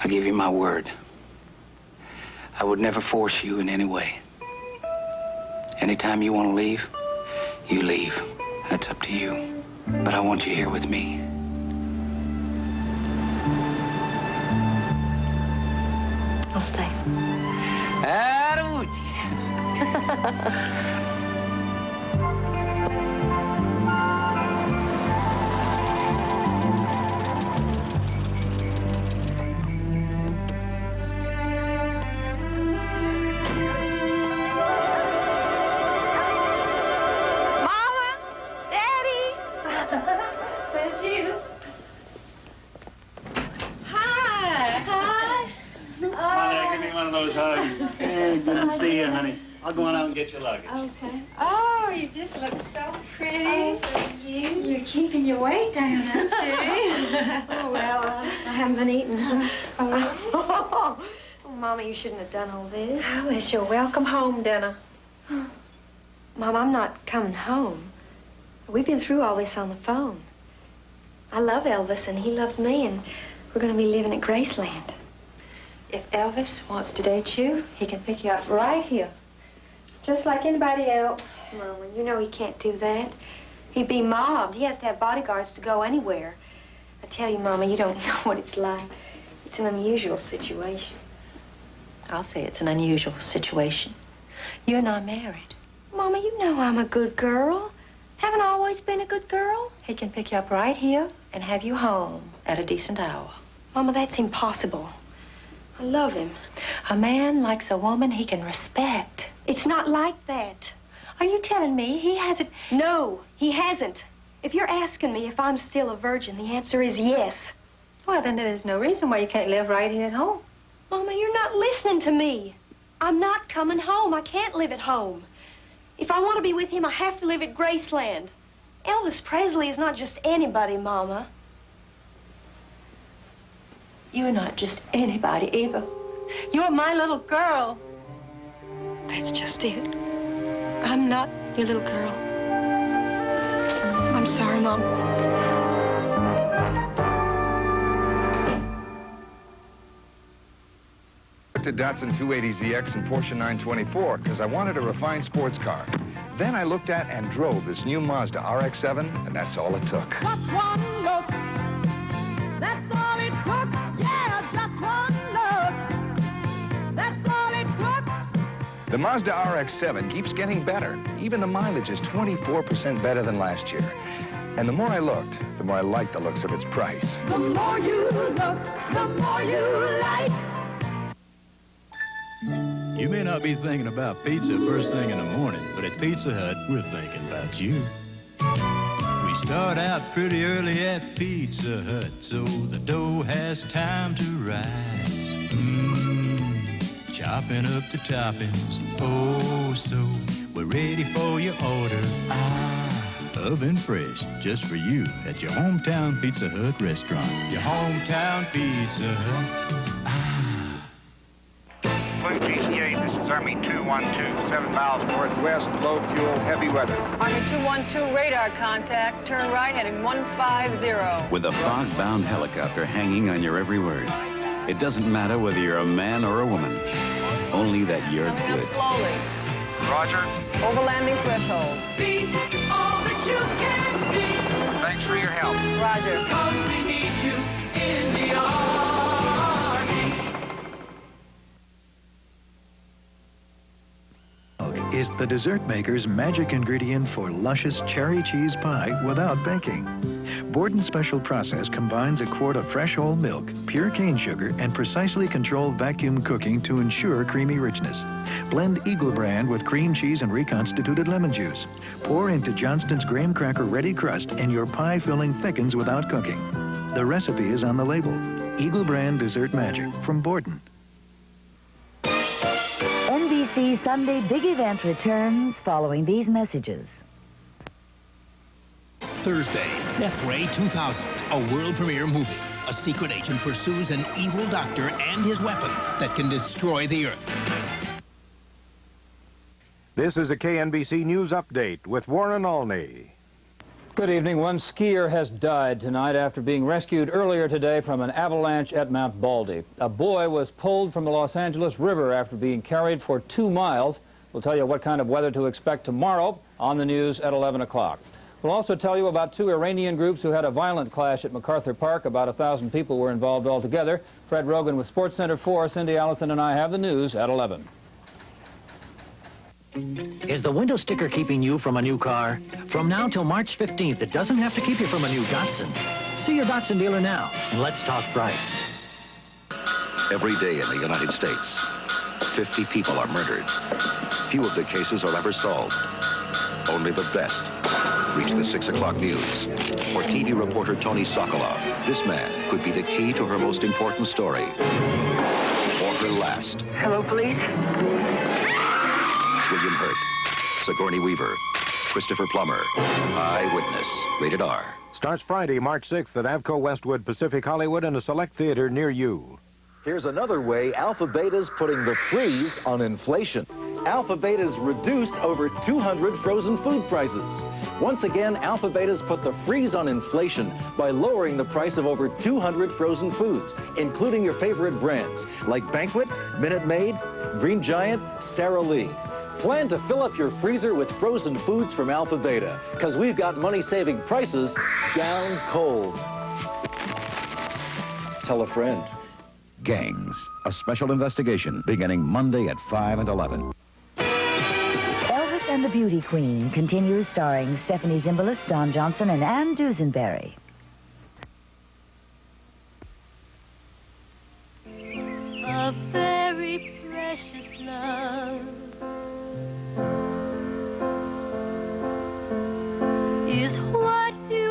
I give you my word. I would never force you in any way. Anytime you want to leave, you leave. That's up to you. But I want you here with me. I'll stay. Adoochie. Good to see you, honey. I'll go on out and get your luggage. Okay. Oh, you just look so pretty. Oh, so cute. You're keeping your weight down, I see. Oh, well, I haven't been eating. Oh, Mama, you shouldn't have done all this. Oh, it's your welcome home dinner. Mom, I'm not coming home. We've been through all this on the phone. I love Elvis, and he loves me, and we're going to be living at Graceland. If Elvis wants to date you, he can pick you up right here. Just like anybody else. Mama, you know he can't do that. He'd be mobbed. He has to have bodyguards to go anywhere. I tell you, Mama, you don't know what it's like. It's an unusual situation. I'll say it's an unusual situation. You're not married. Mama, you know I'm a good girl. Haven't I always been a good girl? He can pick you up right here and have you home at a decent hour. Mama, that's impossible. I love him. A man likes a woman he can respect. It's not like that. Are you telling me he hasn't? No, he hasn't. If you're asking me if I'm still a virgin, the answer is yes. Well, then there's no reason why you can't live right here at home. Mama, you're not listening to me. I'm not coming home. I can't live at home. If I want to be with him, I have to live at Graceland. Elvis Presley is not just anybody, Mama. You're not just anybody either. You're my little girl. That's just it. I'm not your little girl. I'm sorry, Mom. To Datsun 280ZX and Porsche 924 because I wanted a refined sports car. Then I looked at and drove this new Mazda RX-7, and that's all it took. Just one look, that's all it took. Yeah, just one look, that's all it took. The Mazda RX-7 keeps getting better. Even the mileage is 24% better than last year. And the more I looked, the more I liked the looks of its price. The more you look, the more you like. You may not be thinking about pizza first thing in the morning, but at Pizza Hut, we're thinking about you. We start out pretty early at Pizza Hut, so the dough has time to rise. Chopping up the toppings, oh so we're ready for your order. Oven fresh, just for you at your hometown Pizza Hut restaurant. Your hometown Pizza Hut. GCA, this is Army 212, 7 miles northwest, low fuel, heavy weather. Army 212, radar contact, turn right, heading 150. With a fog-bound helicopter hanging on your every word, it doesn't matter whether you're a man or a woman, only that you're Coming good. up slowly. Roger. Overlanding threshold. Be all that you can be. Thanks for your help. Roger. 'Cause we need you in the army. Is the dessert maker's magic ingredient for luscious cherry cheese pie without baking. Borden's special process combines a quart of fresh whole milk, pure cane sugar, and precisely controlled vacuum cooking to ensure creamy richness. Blend Eagle brand with cream cheese and reconstituted lemon juice. Pour into Johnston's graham cracker ready crust and your pie filling thickens without cooking. The recipe is on the label. Eagle brand dessert magic from Borden. NBC Sunday Big Event returns following these messages. Thursday, Death Ray 2000, a world premiere movie. A secret agent pursues an evil doctor and his weapon that can destroy the Earth. This is a KNBC News Update with Warren Alney. Good evening. One skier has died tonight after being rescued earlier today from an avalanche at Mount Baldy. A boy was pulled from the Los Angeles River after being carried for 2 miles. We'll tell you what kind of weather to expect tomorrow on the news at 11 o'clock. We'll also tell you about 2 Iranian groups who had a violent clash at MacArthur Park. About 1,000 people were involved altogether. Fred Rogan with SportsCenter 4. Cindy Allison and I have the news at 11. Is the window sticker keeping you from a new car? From now till March 15th, it doesn't have to keep you from a new Datsun. See your Datsun dealer now, and let's talk price. Every day in the United States, 50 people are murdered. Few of the cases are ever solved. Only the best reach the 6 o'clock news. For TV reporter Tony Sokolov, this man could be the key to her most important story. Or her last. Hello, police. William Hurt, Sigourney Weaver, Christopher Plummer, Eyewitness, rated R. Starts Friday, March 6th at Avco Westwood Pacific Hollywood and a select theater near you. Here's another way Alpha Beta's putting the freeze on inflation. Alpha Beta's reduced over 200 frozen food prices. Once again, Alpha Beta's put the freeze on inflation by lowering the price of over 200 frozen foods, including your favorite brands like Banquet, Minute Maid, Green Giant, Sara Lee. Plan to fill up your freezer with frozen foods from Alpha Beta, because we've got money-saving prices down cold. Tell a friend. Gangs, a special investigation beginning Monday at 5 and 11. Elvis and the Beauty Queen continues starring Stephanie Zimbalist, Don Johnson, and Ann Dusenberry. A very precious love is what you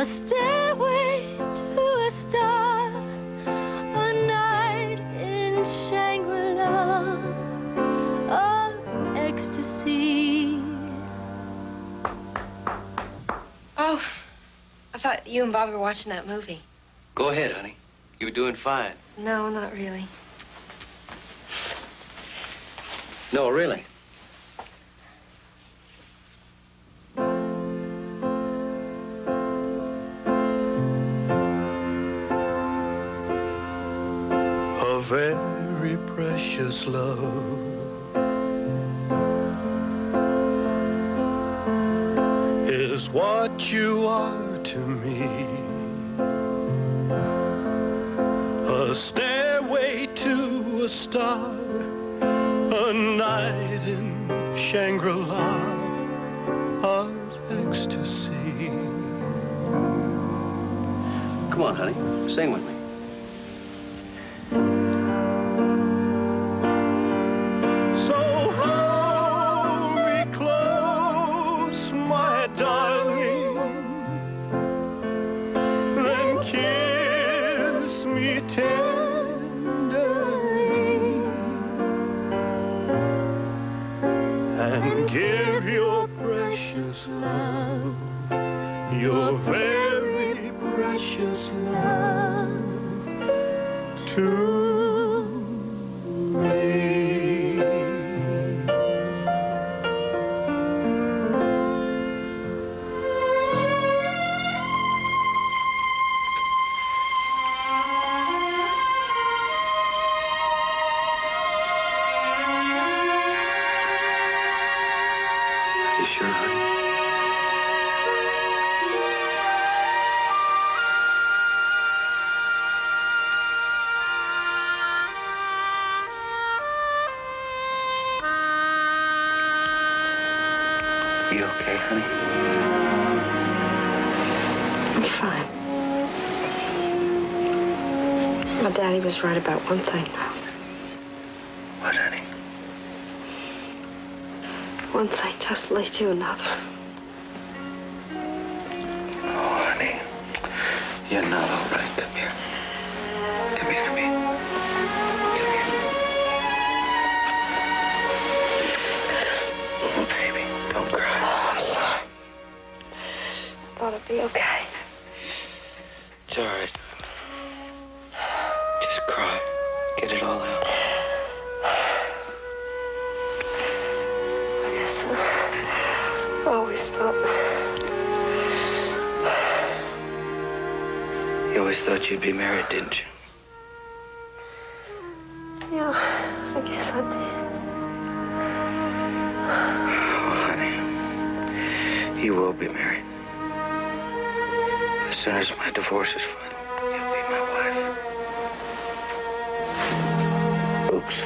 stairway to a star, a night in Shangri-La of ecstasy. Oh, I thought you and Bobby were watching that movie. Go ahead, honey. You were doing fine. No, not really. No, really. A very precious love is what you are to me. A stairway to a star, a night in Shangri-La of ecstasy. Come on, honey. Sing with me. So hold me close, my darling, then kiss me tenderly, and give your precious love, your very precious love to me. You sure, honey? You okay, honey? I'm fine. My daddy was right about one thing, though. What, honey? One thing just led to another. Oh, honey. You're not all right. Come here. Come here to me. Come here. Oh, baby, don't cry. Oh, I'm sorry. I thought it'd be okay. It's all right. Just cry. Get it all out. I guess I always thought... You always thought you'd be married, didn't you? Yeah, I guess I Oh, honey. You will be married. As soon as my divorce is final, you'll be my wife. Oops.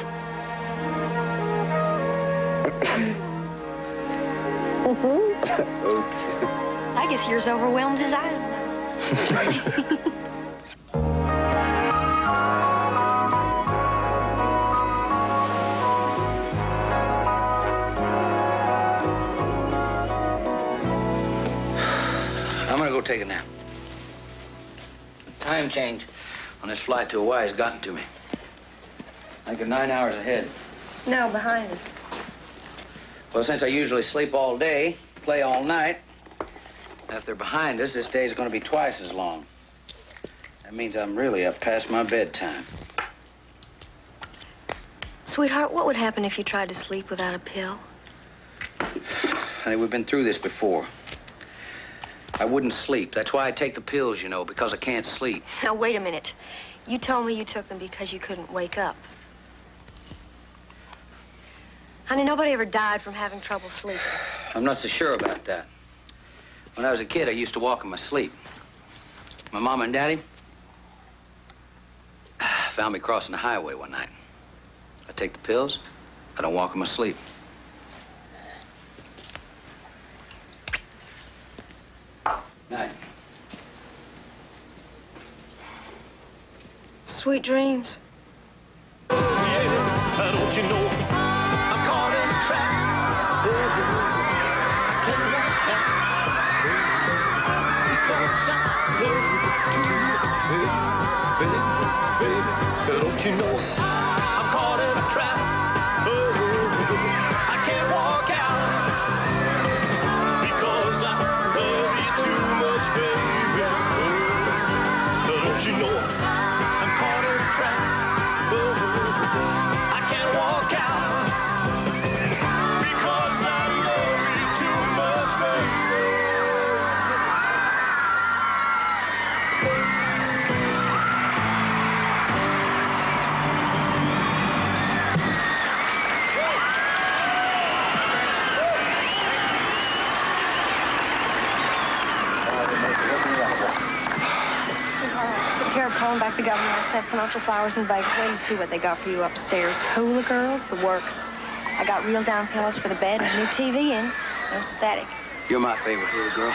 Oops. I guess you're as overwhelmed as I am. I'm gonna go take a nap. The time change on this flight to Hawaii has gotten to me. I think you're 9 hours ahead. No, behind us. Well, since I usually sleep all day, play all night, if they're behind us, this day's gonna be twice as long. That means I'm really up past my bedtime. Sweetheart, what would happen if you tried to sleep without a pill? Honey, we've been through this before. I wouldn't sleep. That's why I take the pills, you know, because I can't sleep. Now, wait a minute. You told me you took them because you couldn't wake up. Honey, nobody ever died from having trouble sleeping. I'm not so sure about that. When I was a kid, I used to walk in my sleep. My mom and daddy found me crossing the highway one night. I take the pills, I don't walk in my sleep. Night. Sweet dreams. Yeah, don't you know I'm caught in a trap? Because you know I'm caught in a trap? Oh, I can't walk out because I love you too much, baby. Oh, don't you know I'm caught in a trap? Oh, I can't walk out because I love you too much, baby. Took care of calling back the governor. I sent some ultra flowers and bacon. Wait and see what they got for you upstairs. Hula girls, the works. I got real down pillows for the bed and a new TV in. No static. You're my favorite hula girl.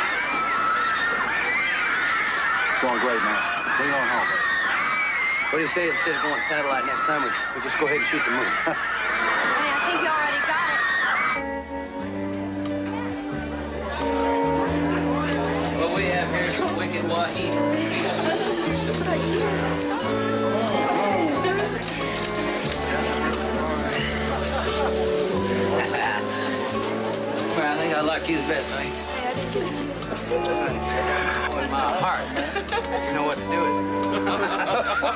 It's going great, man. Bring it on home. What do you say instead of going satellite next time, we just go ahead and shoot the moon? Honey, I think you already got it. What we have here is some wicked wahine. Well, I think I like you the best, honey. With my heart. You know what to do with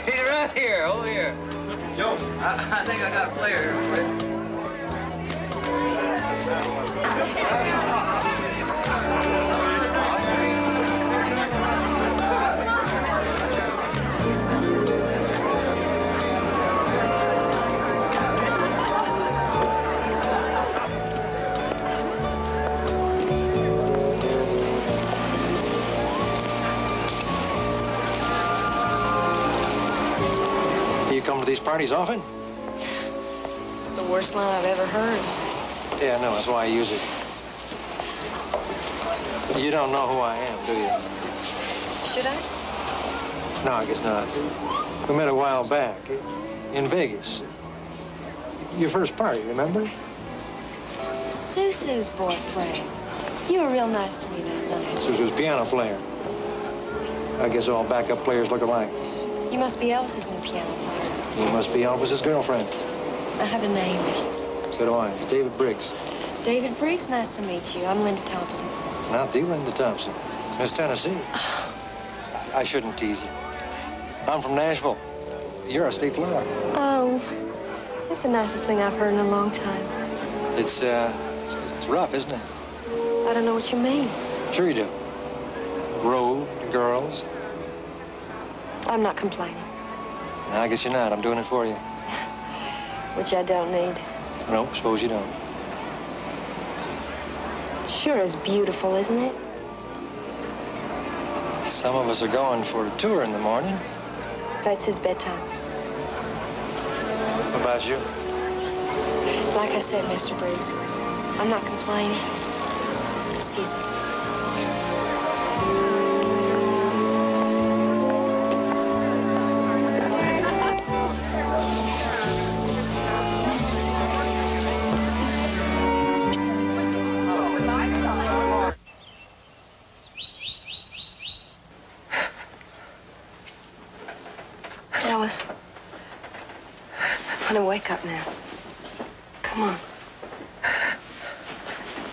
it. See, right here, over here. Yo. I think I got a player here. You come to these parties often? It's the worst line I've ever heard. Yeah, I know. That's why I use it. You don't know who I am, do you? Should I? No, I guess not. We met a while back in Vegas. Your first party, remember? Susu's boyfriend. You were real nice to me that night. Suzu's piano player. I guess all backup players look alike. You must be Elvis's new piano player. You must be Elvis's girlfriend. I have a name. So do I. It's David Briggs. David Briggs, nice to meet you. I'm Linda Thompson. It's not the Linda Thompson. Miss Tennessee. I shouldn't tease you. I'm from Nashville. You're a state flower. Oh, that's the nicest thing I've heard in a long time. It's rough, isn't it? I don't know what you mean. Sure you do. Road, girls. I'm not complaining. No, I guess you're not. I'm doing it for you. Which I don't need. No, suppose you don't. Sure is beautiful, isn't it? Some of us are going for a tour in the morning. That's his bedtime. What about you? Like I said, Mr. Briggs, I'm not complaining. Excuse me. Elvis. Honey, wake up now. Come on.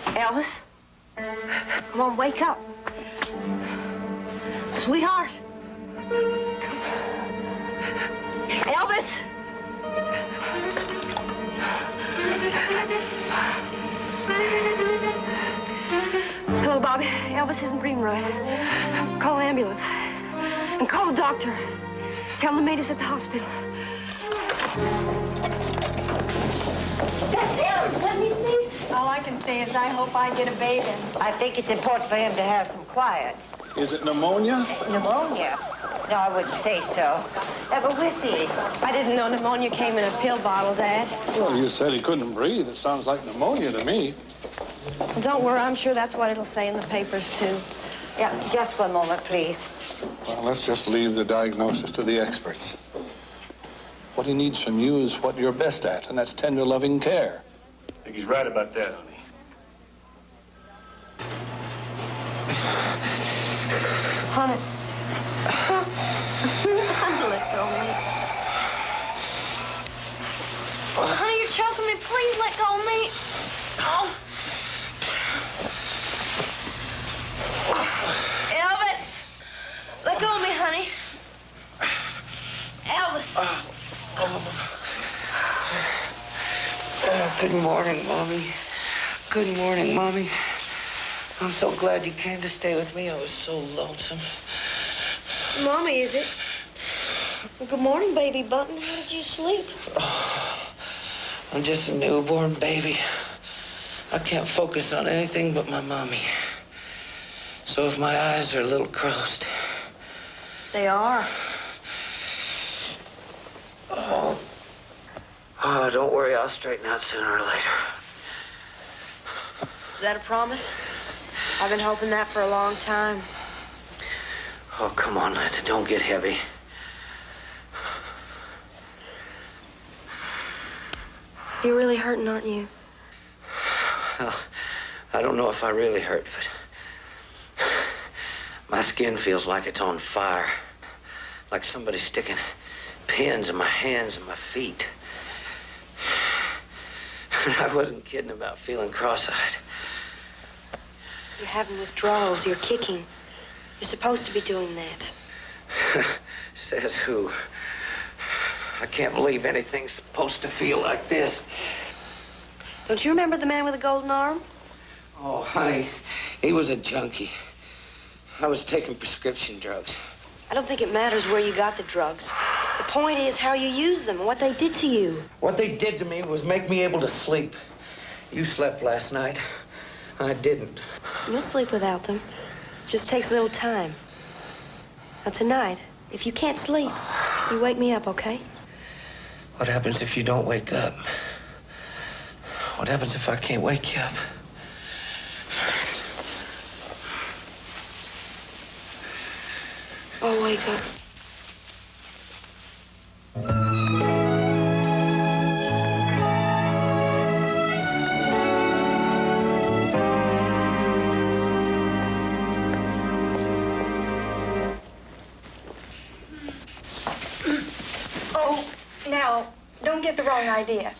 Elvis? Come on, wake up. Sweetheart. Elvis! Hello, Bobby. Elvis isn't breathing right. Call an ambulance. And call the doctor. Tell him the maid is at the hospital. That's him! Let me see. All I can say is I hope I get a baby. I think it's important for him to have some quiet. Is it pneumonia? Pneumonia? No, I wouldn't say so. But we'll see. I didn't know pneumonia came in a pill bottle, Dad. Well, you said he couldn't breathe. It sounds like pneumonia to me. Well, don't worry. I'm sure that's what it'll say in the papers, too. Yeah, just one moment, please. Well, let's just leave the diagnosis to the experts. What he needs from you is what you're best at, and that's tender, loving care. I think he's right about that, honey. Honey. Let go of me. please let go of me. Oh. Elvis! Let go of me, honey. Elvis! Good morning, Mommy. Good morning, Mommy. I'm so glad you came to stay with me. I was so lonesome. Mommy, is it? Good morning, baby button. How did you sleep? I'm just a newborn baby. I can't focus on anything but my mommy. So if my eyes are a little closed. They are. Oh, don't worry. I'll straighten out sooner or later. Is that a promise? I've been hoping that for a long time. Oh, come on, Linda. Don't get heavy. You're really hurting, aren't you? Well, I don't know if I really hurt, but my skin feels like it's on fire. Like somebody's sticking pins in my hands and my feet. I wasn't kidding about feeling cross-eyed. You're having withdrawals. You're kicking. You're supposed to be doing that. Says who? I can't believe anything's supposed to feel like this. Don't you remember the man with the golden arm? Oh, honey, he was a junkie. I was taking prescription drugs. I don't think it matters where you got the drugs. The point is how you use them and what they did to you. What they did to me was make me able to sleep. You slept last night. I didn't. You'll sleep without them. It just takes a little time. Now, tonight, if you can't sleep, you wake me up, okay? What happens if you don't wake up? What happens if I can't wake you up? I'll wake up. Oh, now, don't get the wrong idea.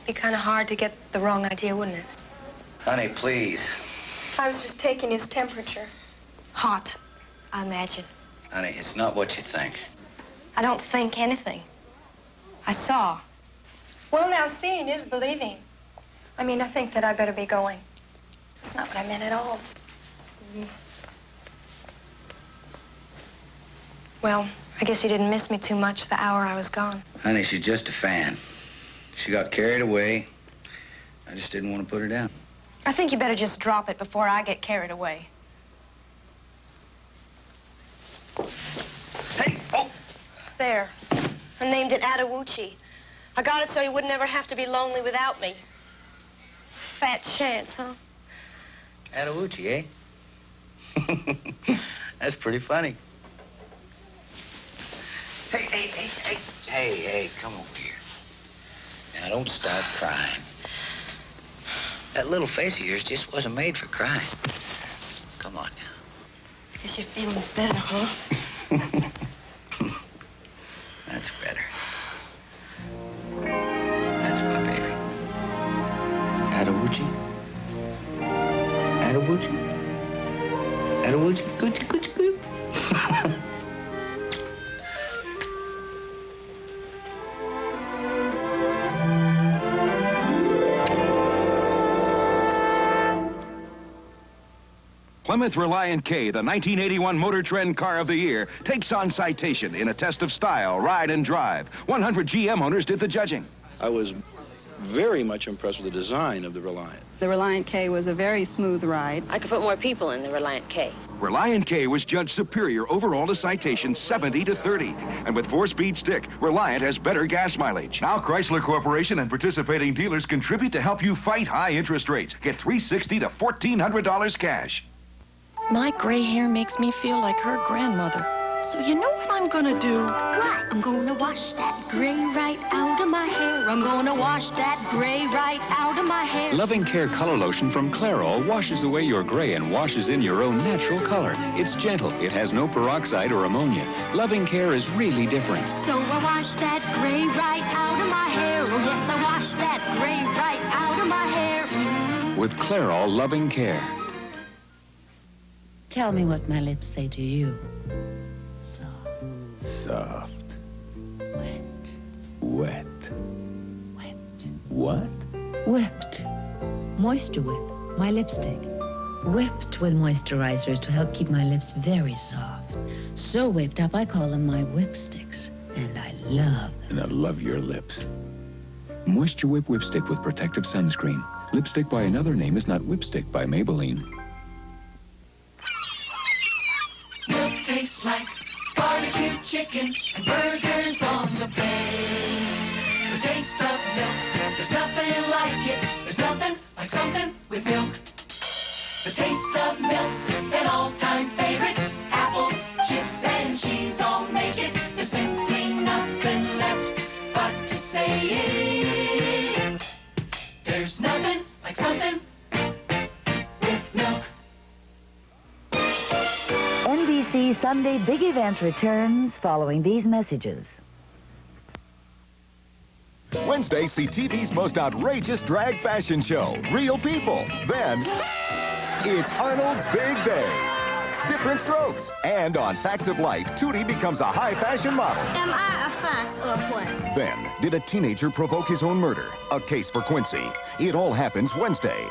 Be kind of hard to get the wrong idea, wouldn't it? Honey, please. I was just taking his temperature. Hot, I imagine. Honey, it's not what you think. I don't think anything. I saw. Well, now, seeing is believing. I mean, I think that I better be going. That's not what I meant at all. Well, I guess you didn't miss me too much the hour I was gone. Honey, she's just a fan. She got carried away. I just didn't want to put her down. I think you better just drop it before I get carried away. Hey, oh! There. I named it Adawuchi. I got it so you would never have to be lonely without me. Fat chance, huh? Adawuchi, eh? That's pretty funny. Hey, come over here. Now, don't start crying. That little face of yours just wasn't made for crying. Come on now. Guess you're feeling better, huh? That's better. That's my baby. Adawuchi? Adawuchi? Adawuchi? Good. Plymouth Reliant K, the 1981 Motor Trend Car of the Year, takes on Citation in a test of style, ride, and drive. 100 GM owners did the judging. I was very much impressed with the design of the Reliant. The Reliant K was a very smooth ride. I could put more people in the Reliant K. Reliant K was judged superior overall to Citation 70-30. And with 4-speed stick, Reliant has better gas mileage. Now Chrysler Corporation and participating dealers contribute to help you fight high interest rates. Get $360 to $1,400 cash. My gray hair makes me feel like her grandmother. So you know what I'm gonna do? What? I'm gonna wash that gray right out of my hair. I'm gonna wash that gray right out of my hair. Loving Care Color Lotion from Clairol washes away your gray and washes in your own natural color. It's gentle. It has no peroxide or ammonia. Loving Care is really different. So I wash that gray right out of my hair. Oh, yes, I wash that gray right out of my hair. With Clairol loving care. Tell me what my lips say to you. Soft. Wet. Wet. Wet. What? Whipped. Moisture Whip, my lipstick. Whipped with moisturizers to help keep my lips very soft. So whipped up, I call them my whipsticks. And I love them. And I love your lips. Moisture Whip Whipstick with protective sunscreen. Lipstick by another name is not Whipstick by Maybelline. Milk tastes like barbecue chicken and burgers on the bay. The taste of milk, there's nothing like it. There's nothing like something with milk. The taste of milk's an all-time favorite. Apples, chips, and cheese all make it. There's simply nothing left but to say it. There's nothing like something with milk. NBC Sunday Big Event returns following these messages. Wednesday, see TV's most outrageous drag fashion show, Real People. Then, it's Arnold's Big Day. Different strokes. And on Facts of Life, Tootie becomes a high fashion model. Am I a fox or what? Then, did a teenager provoke his own murder? A case for Quincy. It all happens Wednesday.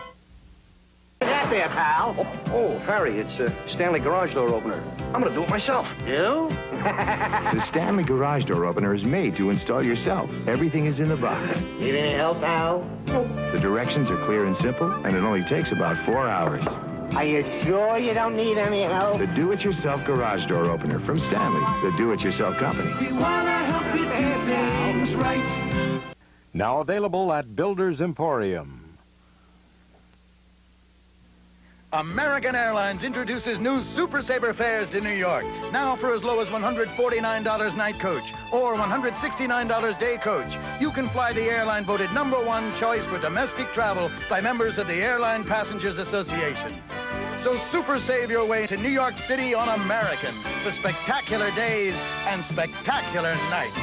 That there, pal. Oh, Harry, it's Stanley garage door opener. I'm gonna do it myself. You? The Stanley garage door opener is made to install yourself. Everything is in the box. Need any help, pal? The directions are clear and simple, and it only takes about 4 hours. Are you sure you don't need any help? The do-it-yourself garage door opener from Stanley, the do-it-yourself company. We wanna help you do things right. Now available at Builder's Emporium. American Airlines introduces new Super Saver fares to New York. Now for as low as $149 night coach or $169 day coach. You can fly the airline voted #1 choice for domestic travel by members of the Airline Passengers Association. So super save your way to New York City on American for spectacular days and spectacular nights.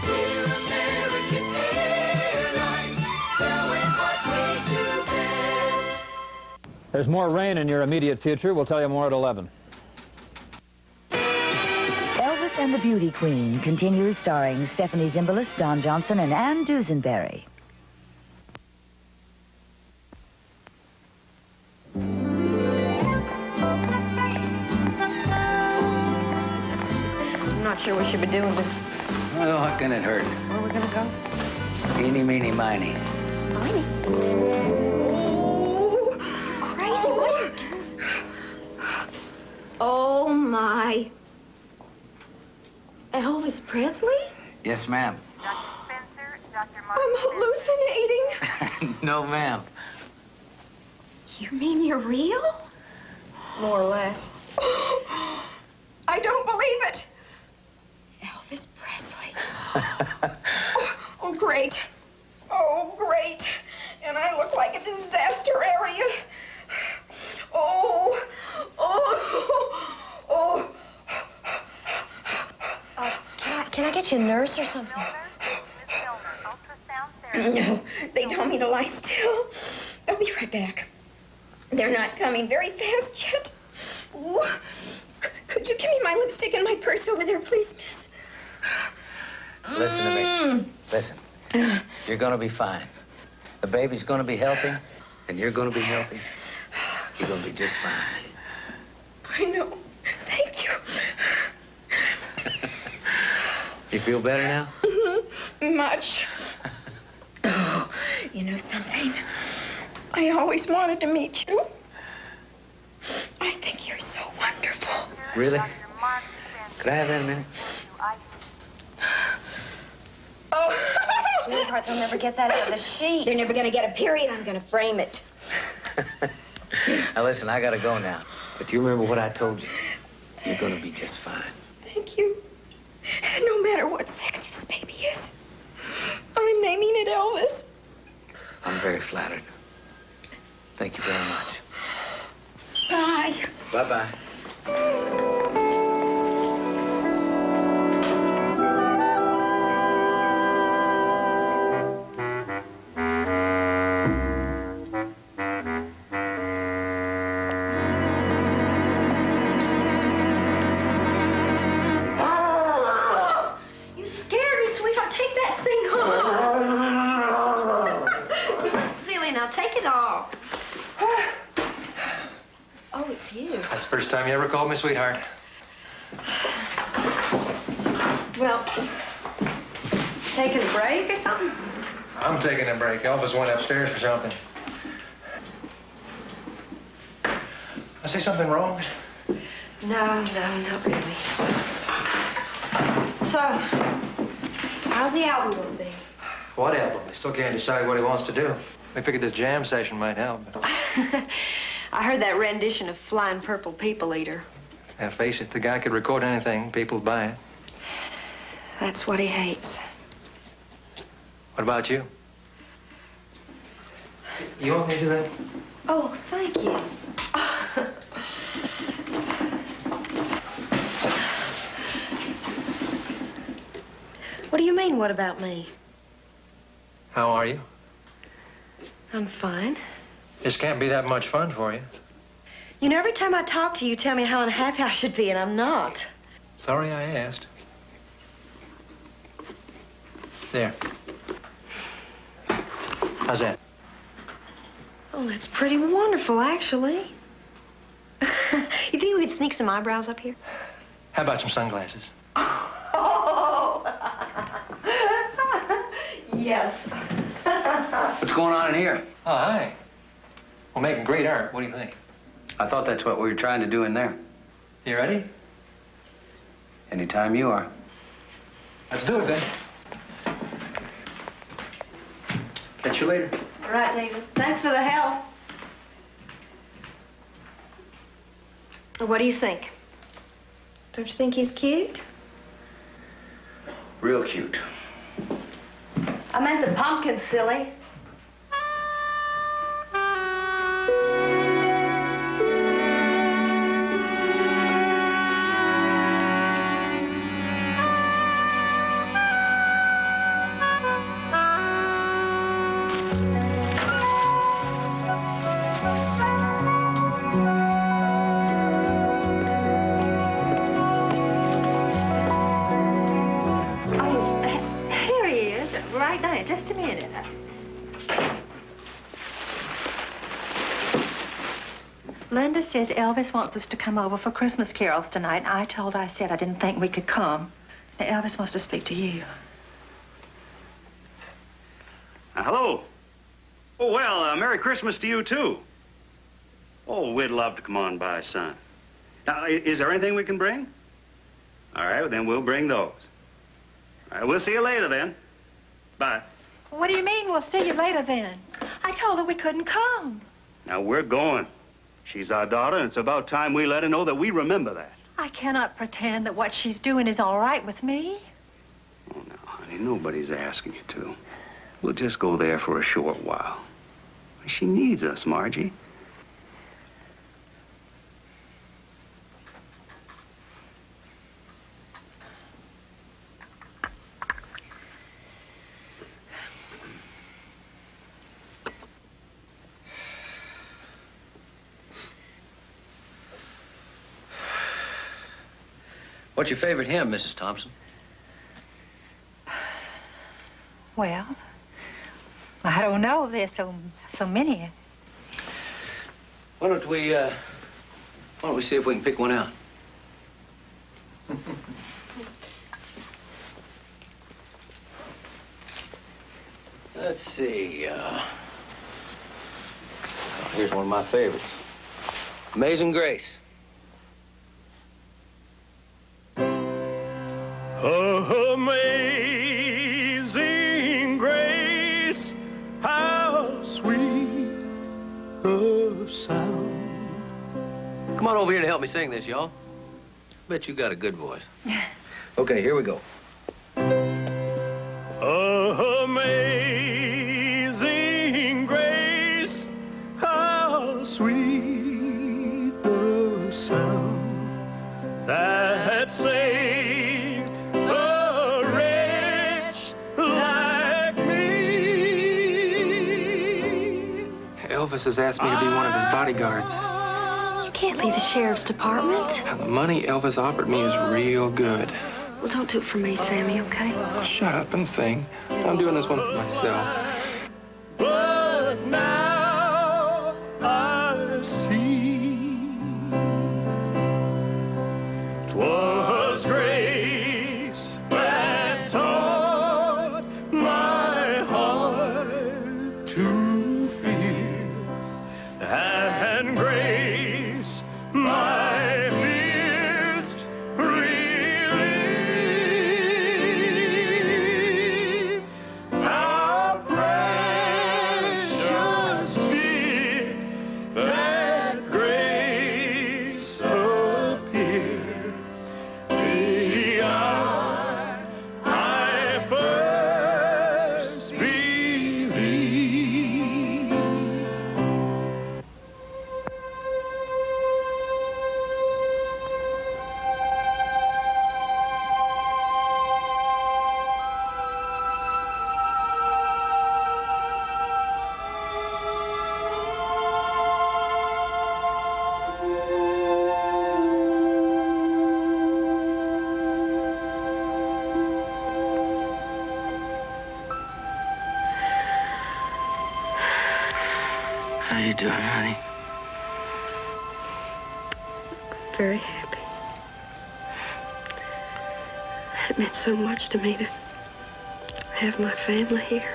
We're American Airlines, doing what we do best. There's more rain in your immediate future. We'll tell you more at 11. Elvis and the Beauty Queen continues starring Stephanie Zimbalist, Don Johnson, and Ann Dusenberry. I'm not sure we should be doing this. Well, what can it hurt? Where are we gonna go? Eeny, meeny, miny. Mine. Crazy, what are you doing? Oh, my. Elvis Presley? Yes, ma'am. I'm hallucinating. No, ma'am. You mean you're real? More or less. I don't believe it. Elvis Presley. Oh, great. Oh, great. And I look like a disaster area. Oh, Can I get you a nurse or something? No, they told me to lie still. I'll be right back. They're not coming very fast yet. Ooh. Could you give me my lipstick and my purse over there, please, miss? Listen to me. Listen. You're gonna be fine. The baby's gonna be healthy, and you're gonna be healthy. You're gonna be just fine. I know. Thank you. You feel better now? Much. Oh, you know something? I always wanted to meet you. I think you're so wonderful. Really? Could I have that a minute? Oh. Sweetheart, they'll never get that out of the sheet. They're never gonna get a period. I'm gonna frame it. Now listen, I gotta go now. But do you remember what I told you? You're gonna be just fine. Thank you. No matter what sex this baby is, I'm naming it Elvis. I'm very flattered. Thank you very much. Bye. Bye-bye. it's you. That's the first time you ever called me sweetheart. Well, taking a break or something? I'm taking a break. Elvis went upstairs for something. I say something wrong? No, not really. So, how's the album gonna be? What album? I still can't decide what he wants to do. We figured this jam session might help. I heard that rendition of Flying Purple People Eater. Now, face it, the guy could record anything. People'd buy it. That's what he hates. What about you? You want me to do that? Oh, thank you. What do you mean, what about me? How are you? I'm fine. This can't be that much fun for you. You know, every time I talk to you, you tell me how unhappy I should be, and I'm not. Sorry I asked. There. How's that? Oh, that's pretty wonderful, actually. You think we could sneak some eyebrows up here? How about some sunglasses? Oh! Yes. What's going on in here? Oh, hi. We're making great art. What do you think? I thought that's what we were trying to do in there. You ready? Anytime you are. Let's do it, then. Catch you later. All right, David. Thanks for the help. What do you think? Don't you think he's cute? Real cute. I meant the pumpkin, silly. Right now, just a minute. Linda says Elvis wants us to come over for Christmas carols tonight. I said I didn't think we could come. Now, Elvis wants to speak to you. Hello. Oh, well, Merry Christmas to you, too. Oh, we'd love to come on by, son. Now, is there anything we can bring? All right, well, then we'll bring those. All right, we'll see you later, then. Bye. What do you mean we'll see you later then? I told her we couldn't come. Now, we're going. She's our daughter, and it's about time we let her know that we remember that. I cannot pretend that what she's doing is all right with me. Oh, no, honey, nobody's asking you to. We'll just go there for a short while. She needs us, Margie. What's your favorite hymn, Mrs. Thompson? Well, I don't know. There's so many. Why don't we see if we can pick one out? Let's see. Here's one of my favorites. Amazing Grace. Amazing grace, how sweet the sound. Come on over here to help me sing this, y'all. Bet you got a good voice. Okay, here we go. Amazing grace, how sweet the sound that saved a wretch like me. Elvis has asked me to be one of his bodyguards. You can't leave the sheriff's department. Now, the money Elvis offered me is real good. Well, don't do it for me, Sammy, okay? Shut up and sing. I'm doing this one for myself. But now I see doing, honey? Very happy. It meant so much to me to have my family here.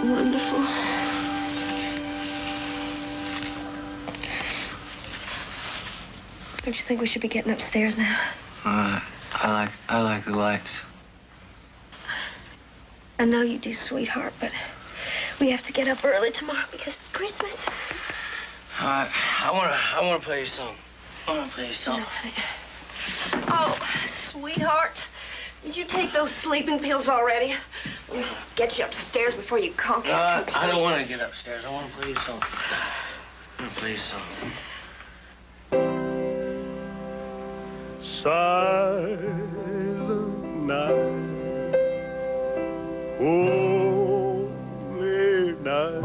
Wonderful. Don't you think we should be getting upstairs now? I like the lights. I know you do, sweetheart, but we have to get up early tomorrow because it's Christmas. I wanna play you a song. I wanna play you a song. Oh, sweetheart, did you take those sleeping pills already? Let's get you upstairs before you conk out. I don't want to get upstairs. I want to play you a song. I want to play you a song. Silent night, holy night,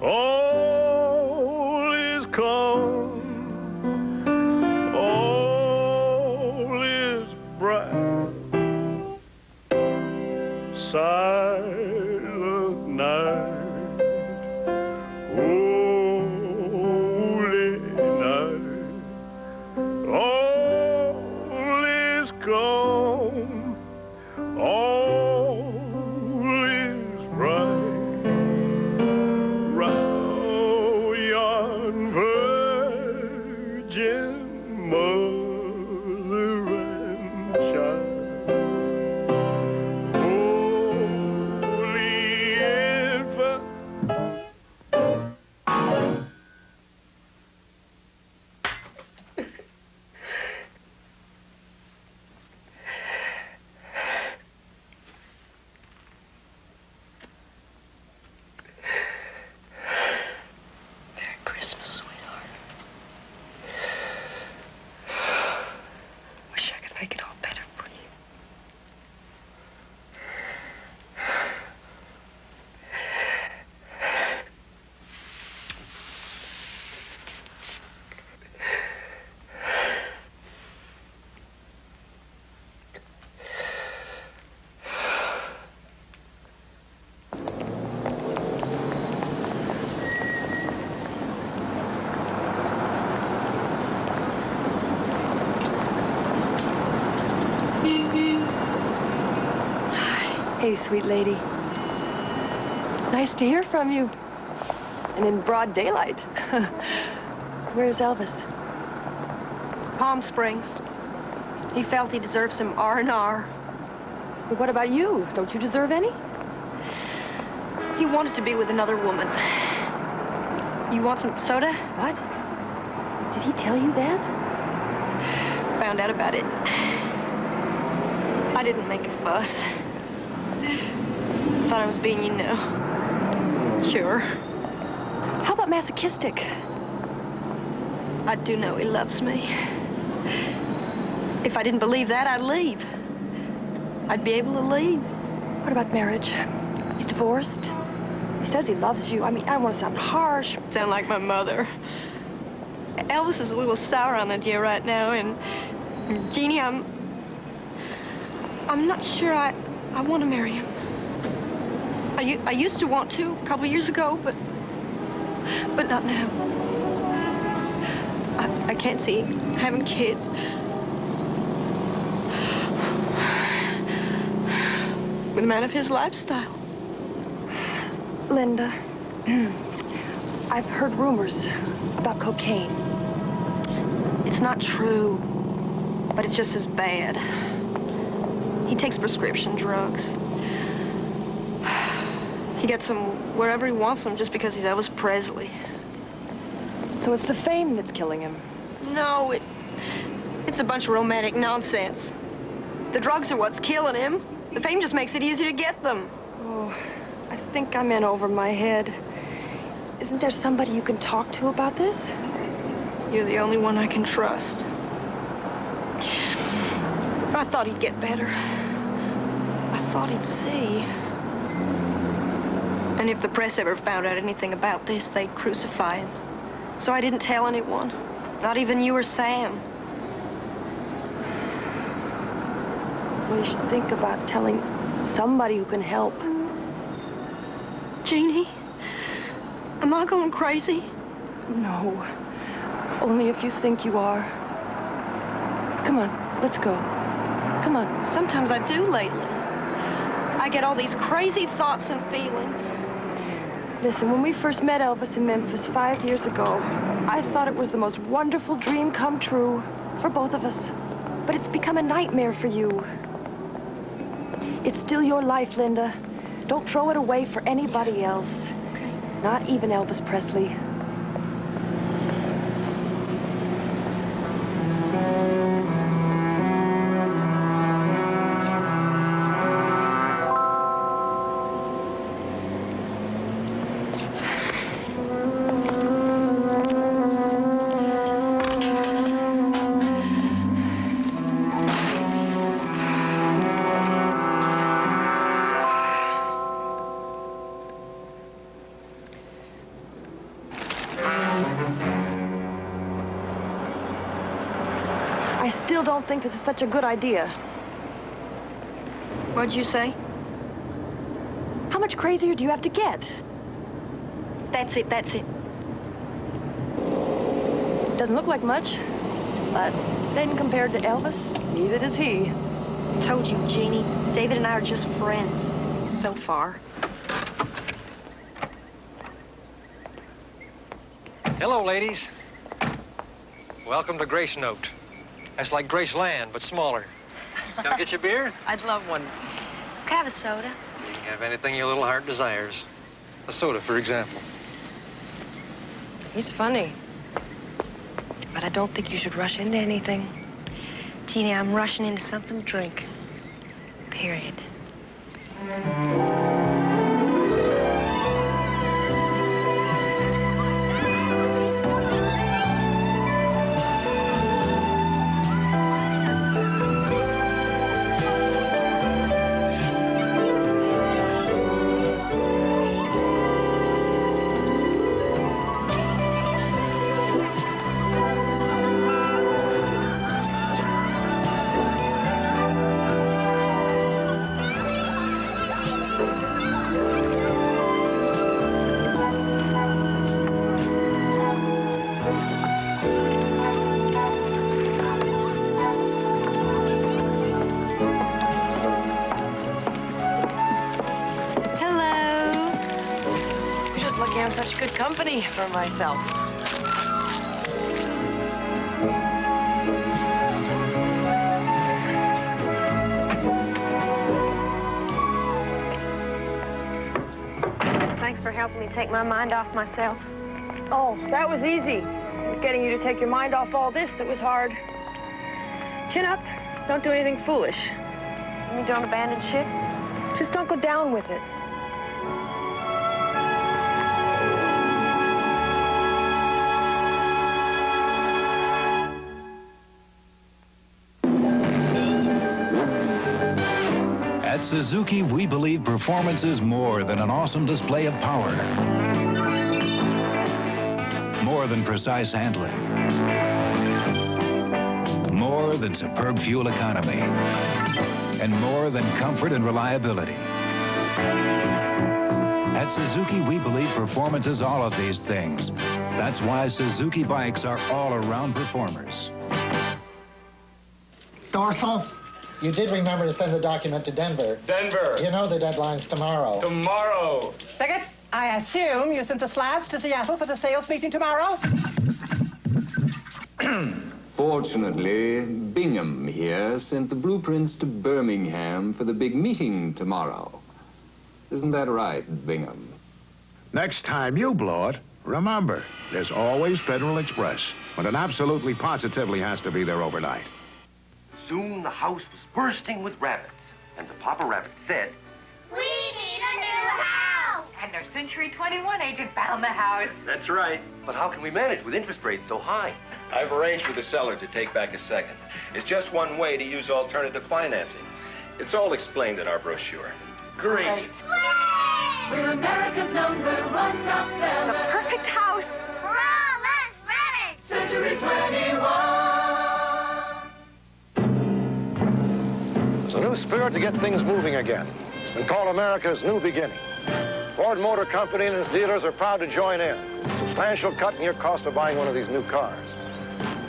all is calm, all is bright. Silent night, holy night, all is calm, all is right. Round yon virgin mother and child, Christmas, sweetheart. Wish I could make it all better for you. Hey, sweet lady. Nice to hear from you. And in broad daylight. Where's Elvis? Palm Springs. He felt he deserved some R&R. But what about you? Don't you deserve any? He wanted to be with another woman. You want some soda? What? Did he tell you that? Found out about it. I didn't make a fuss. Thought I was being, you know, sure. How about masochistic? I do know he loves me. If I didn't believe that, I'd leave. I'd be able to leave. What about marriage? He's divorced. He says he loves you. I mean, I don't want to sound harsh. Sound like my mother. Elvis is a little sour on the idea right now, and Jeannie, I'm not sure I want to marry him. I used to want to a couple years ago, but not now. I can't see having kids with a man of his lifestyle. Linda, I've heard rumors about cocaine. It's not true, but it's just as bad. He takes prescription drugs. He gets them wherever he wants them just because he's Elvis Presley. So it's the fame that's killing him? No, it's a bunch of romantic nonsense. The drugs are what's killing him. The fame just makes it easier to get them. Oh, I think I'm in over my head. Isn't there somebody you can talk to about this? You're the only one I can trust. I thought he'd get better. I thought he'd see. And if the press ever found out anything about this, they'd crucify him. So I didn't tell anyone. Not even you or Sam. Well, you should think about telling somebody who can help. Jeannie, am I going crazy? No. Only if you think you are. Come on, let's go. Come on. Sometimes I do lately. I get all these crazy thoughts and feelings. Listen, when we first met Elvis in Memphis 5 years ago, I thought it was the most wonderful dream come true for both of us. But it's become a nightmare for you. It's still your life, Linda. Don't throw it away for anybody else. Not even Elvis Presley. I still don't think this is such a good idea. What'd you say? How much crazier do you have to get? That's it, that's it. Doesn't look like much, but then compared to Elvis, neither does he. Told you, Jeannie. David and I are just friends. So far. Hello, ladies. Welcome to Grace Note. That's like Graceland, but smaller. Can I get you a beer? I'd love one. Could I have a soda? You can have anything your little heart desires. A soda, for example. He's funny. But I don't think you should rush into anything. Jeannie, I'm rushing into something to drink. Period. I'm such good company for myself. Thanks for helping me take my mind off myself. Oh, that was easy. It was getting you to take your mind off all this that was hard. Chin up. Don't do anything foolish. You mean don't abandon ship? Just don't go down with it. At Suzuki, we believe performance is more than an awesome display of power. More than precise handling. More than superb fuel economy. And more than comfort and reliability. At Suzuki, we believe performance is all of these things. That's why Suzuki bikes are all-around performers. Dorsal? You did remember to send the document to Denver. Denver. You know the deadline's tomorrow. Tomorrow. Bigot, I assume you sent the slides to Seattle for the sales meeting tomorrow? Fortunately, Bingham here sent the blueprints to Birmingham for the big meeting tomorrow. Isn't that right, Bingham? Next time you blow it, remember, there's always Federal Express, but it absolutely positively has to be there overnight. Soon the house was bursting with rabbits, and the Papa Rabbit said, "We need a new house!" And their Century 21 agent found the house. "That's right. But how can we manage with interest rates so high?" I've arranged with the seller to take back a second. It's just one way to use alternative financing. It's all explained in our brochure. Great. We're America's #1 top seller. The perfect house. For all us rabbits. Century 21. So new spirit to get things moving again. It's been called America's New Beginning. Ford Motor Company and its dealers are proud to join in. Substantial cut in your cost of buying one of these new cars.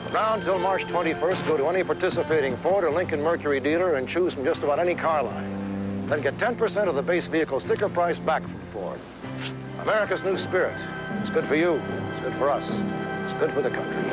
From now until March 21st, go to any participating Ford or Lincoln Mercury dealer and choose from just about any car line. Then get 10% of the base vehicle sticker price back from Ford. America's new spirit. It's good for you. It's good for us. It's good for the country.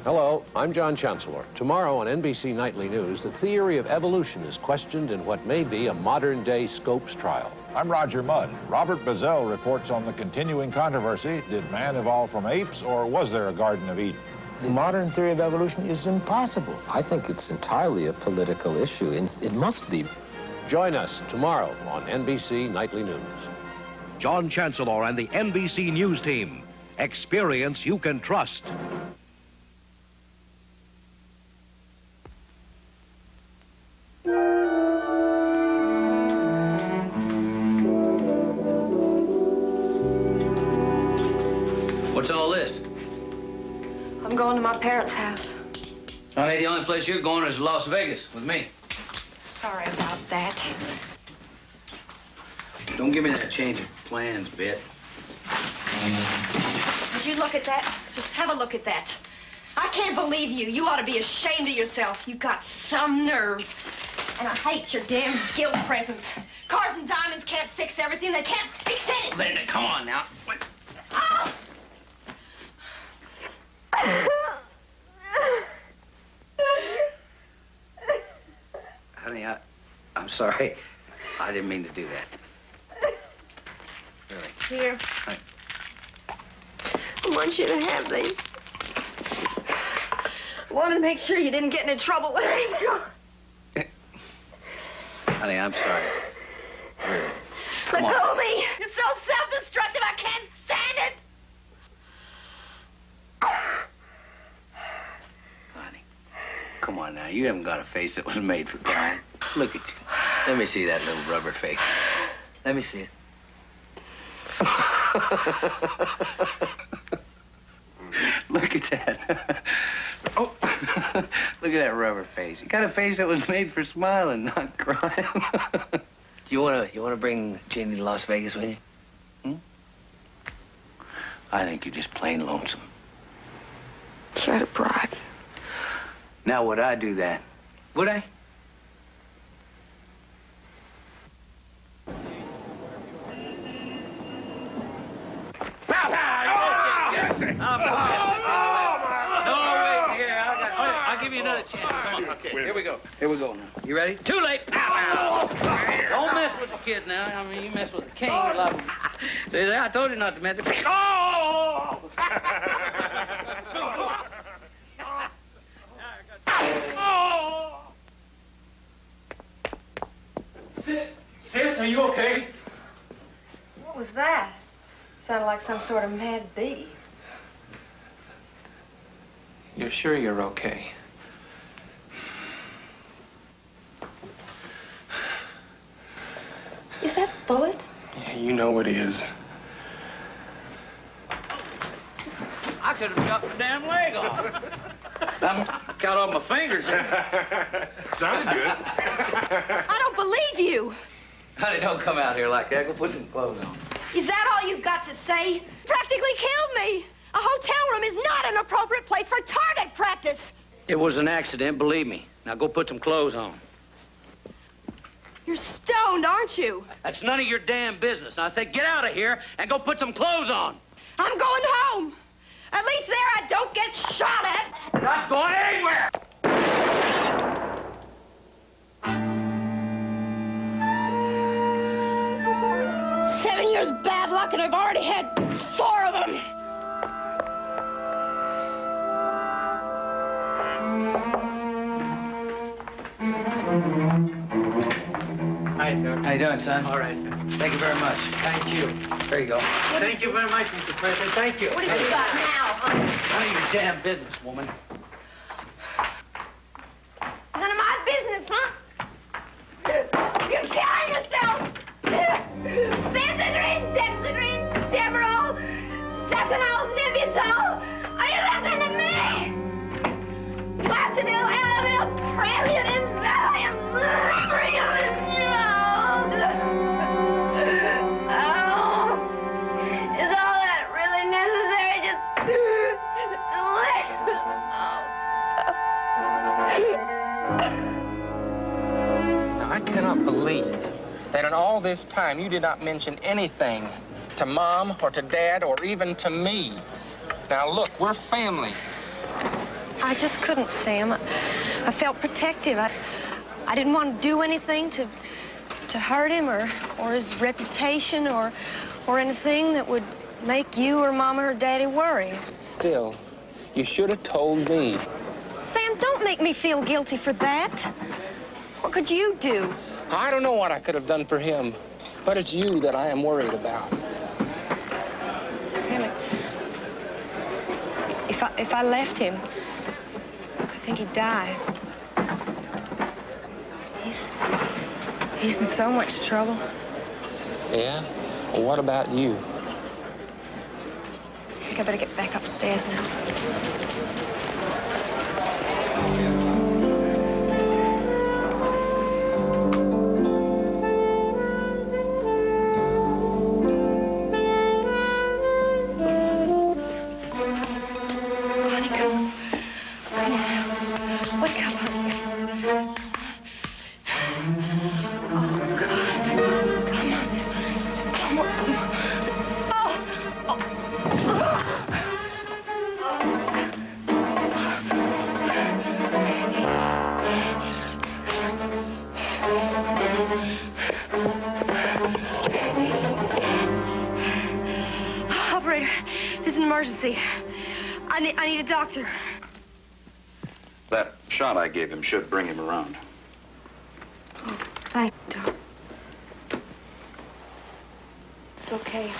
Hello, I'm John Chancellor. Tomorrow on NBC Nightly News, the theory of evolution is questioned in what may be a modern-day Scopes trial. I'm Roger Mudd. Robert Bazell reports on the continuing controversy. Did man evolve from apes, or was there a Garden of Eden? The modern theory of evolution is impossible. I think it's entirely a political issue. It must be. Join us tomorrow on NBC Nightly News. John Chancellor and the NBC News team. Experience you can trust. What's all this? I'm going to my parents' house. Honey, the only place you're going is Las Vegas with me. Sorry about that. Don't give me that change of plans bit. Would you look at that? Just have a look at that. I can't believe you. You ought to be ashamed of yourself. You got some nerve. And I hate your damn guilt presents. Cars and diamonds can't fix everything. They can't fix anything. Linda, come on now. Oh! Honey, I'm sorry. I didn't mean to do that. Really. Here. Hi. I want you to have these. I wanted to make sure you didn't get into trouble with anything. Honey, I'm sorry. Really. Let go of me. You're so self-destructive, I can't stand it. Honey, come on now. You haven't got a face that was made for crying. Look at you. Let me see that little rubber face. Let me see it. Look at that. Oh, look at that rubber face. You got a face that was made for smiling, not crying. You wanna bring Jeannie to Las Vegas with you? Hmm? I think you're just plain lonesome. Is that a bribe? Now, would I do that? Would I? I'll give you another chance. Come on. Okay, here we go. Here we go now. You ready? Too late. Don't mess with the kids now. I mean, you mess with the king, you love him. See, I told you not to mess with him. Oh! Sis, are you okay? What was that? Sounded like some sort of mad bee. You're sure you're okay? Is that Bullet? Yeah, you know it is. I could have chopped my damn leg off. I cut off my fingers. Sounded good. I don't believe you. Honey, don't come out here like that. Go put some clothes on. Is that all you've got to say? Practically killed me. A hotel room is not an appropriate place for target practice. It was an accident, believe me. Now go put some clothes on. You're stoned, aren't you? That's none of your damn business. I said get out of here and go put some clothes on. I'm going home. At least there I don't get shot at. You're not going anywhere. 7 years bad luck, and I've already had 4 of them. Hi, sir. How you doing, son? All right. Thank you very much. Thank you. There you go. Thank you very much, Mr. President. Thank you. What have you got now, honey? None of your damn business, woman. None of my business, huh? You're killing yourself! Benzedrine, Dexedrine, Demerol, Seconal, Nibutol! Are you listening to me? Placidil, I cannot believe that in all this time you did not mention anything to Mom or to Dad or even to me. Now, look, we're family. I just couldn't, Sam. I felt protective. I didn't want to do anything to hurt him or his reputation or anything that would make you or Mama or Daddy worry. Still, you should have told me. Sam, don't make me feel guilty for that. What could you do? I don't know what I could have done for him, but it's you that I am worried about. Sam, if I left him, I think he'd die. He's in so much trouble. Yeah? Well, what about you? I think I better get back upstairs now. Honey, come on. Wake up, honey. Operator, this is an emergency. I need a doctor. That shot I gave him should bring him around. Oh, thank you, Doc. It's okay.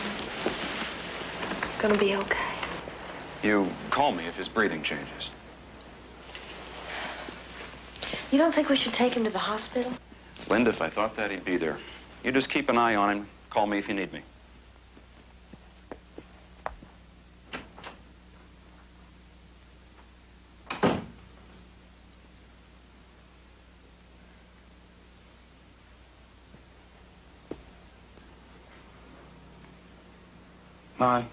It's gonna be okay. You call me if his breathing changes. You don't think we should take him to the hospital? Linda, if I thought that, he'd be there. You just keep an eye on him. Call me if you need me. Mommy?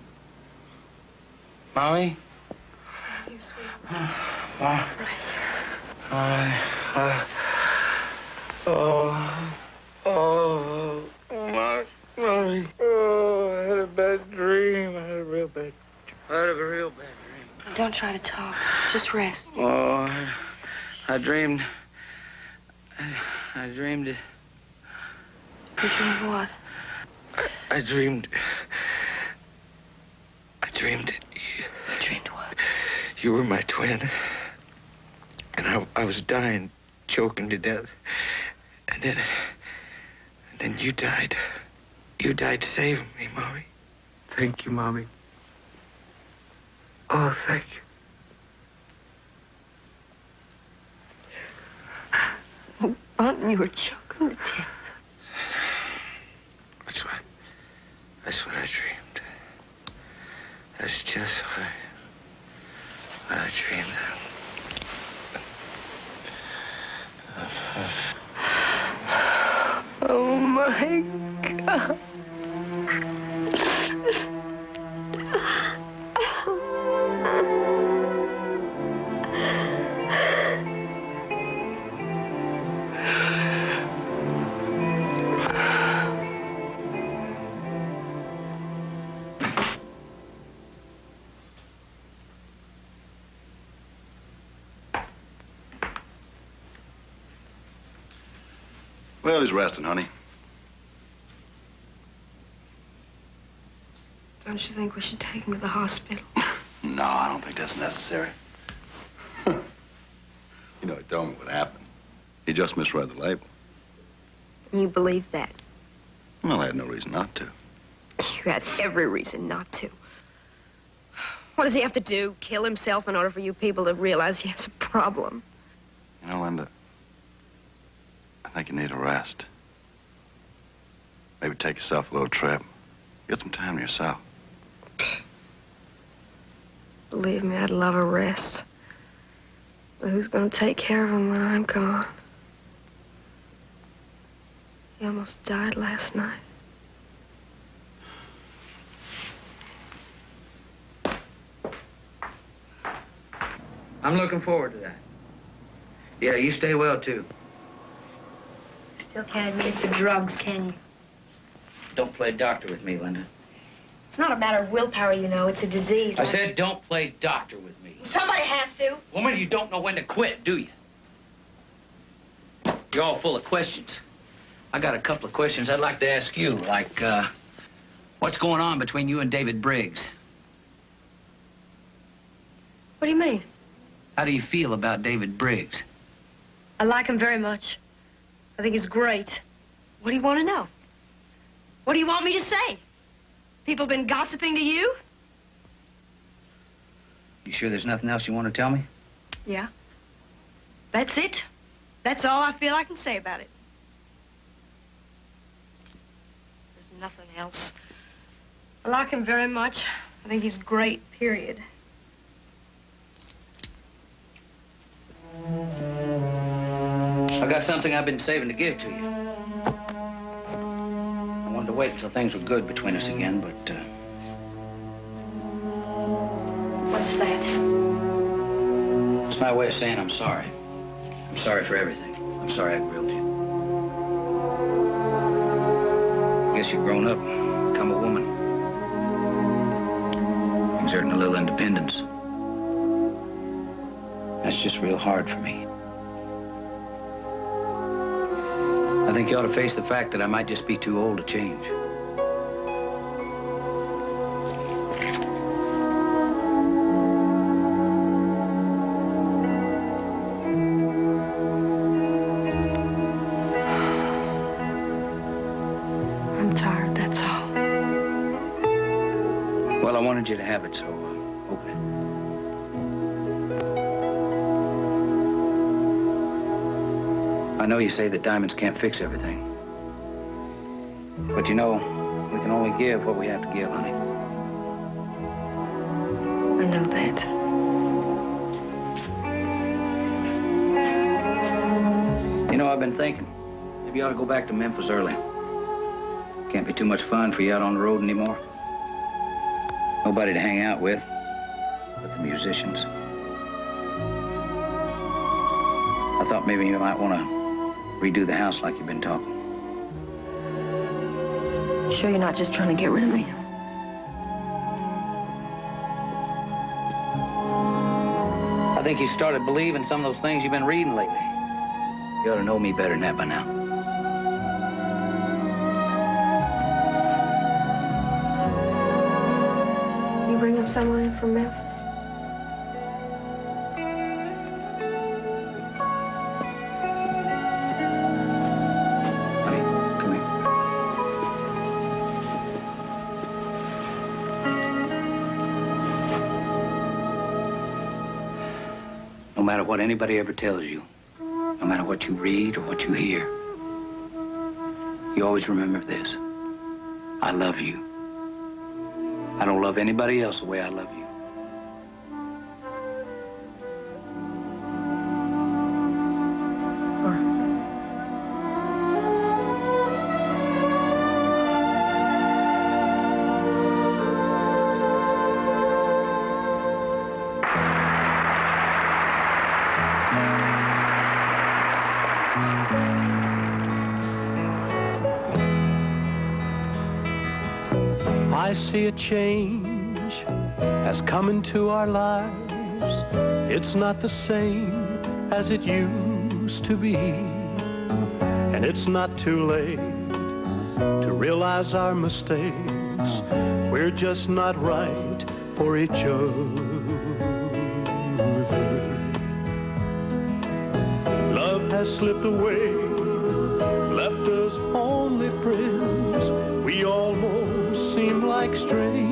Mommy? You sweet. Mommy? Mommy? Mommy. Oh, I had a bad dream. I had a real bad dream. Don't try to talk. Just rest. Oh, I dreamed. I dreamed. You dreamed what? I dreamed. You dreamed what? You were my twin. And I was dying, choking to death. And then you died. You died saving me, Mommy. Thank you, Mommy. Oh, thank you. Aunt, you were choking to death. That's what I dreamed. That's just what I dreamed of. Oh, my God. Well, he's resting, honey. Don't you think we should take him to the hospital? No, I don't think that's necessary. You know, he told me what happened. He just misread the label. You believe that? Well, I had no reason not to. You had every reason not to. What does he have to do? Kill himself in order for you people to realize he has a problem? You know, Linda, I think you need a rest. Maybe take yourself a little trip. Get some time to yourself. Believe me, I'd love a rest. But who's gonna take care of him when I'm gone? He almost died last night. I'm looking forward to that. Yeah, you stay well, too. Still can't admit it's the drugs, can you? Don't play doctor with me, Linda. It's not a matter of willpower, you know. It's a disease. I said don't play doctor with me. Somebody has to. Woman, you don't know when to quit, do you? You're all full of questions. I got a couple of questions I'd like to ask you, like, what's going on between you and David Briggs? What do you mean? How do you feel about David Briggs? I like him very much. I think he's great. What do you want to know? What do you want me to say? People been gossiping to you? You sure there's nothing else you want to tell me? Yeah. That's it. That's all I feel I can say about it. There's nothing else. I like him very much. I think he's great, period. I got something I've been saving to give to you. I wanted to wait until things were good between us again, but, What's that? it's my way of saying I'm sorry. I'm sorry for everything. I'm sorry I grilled you. I guess you've grown up, become a woman. Exerting a little independence. That's just real hard for me. I think you ought to face the fact that I might just be too old to change. I'm tired, that's all. Well, I wanted you to have it, so open it. I know you say that diamonds can't fix everything. But you know, we can only give what we have to give, honey. I know that. You know, I've been thinking, maybe you ought to go back to Memphis early. Can't be too much fun for you out on the road anymore. Nobody to hang out with but the musicians. I thought maybe you might want to redo the house like you've been talking. Sure you're not just trying to get rid of me? I think you started believing some of those things you've been reading lately. You ought to know me better than that by now. You bringing someone in from Memphis? Honey, come here. No matter what anybody ever tells you, no matter what you read or what you hear, you always remember this. I love you. I don't love anybody else the way I love you. I see a change has come into our lives. It's not the same as it used to be. And it's not too late to realize our mistakes. We're just not right for each other. Love has slipped away, left us only friends. We almost seem like strangers.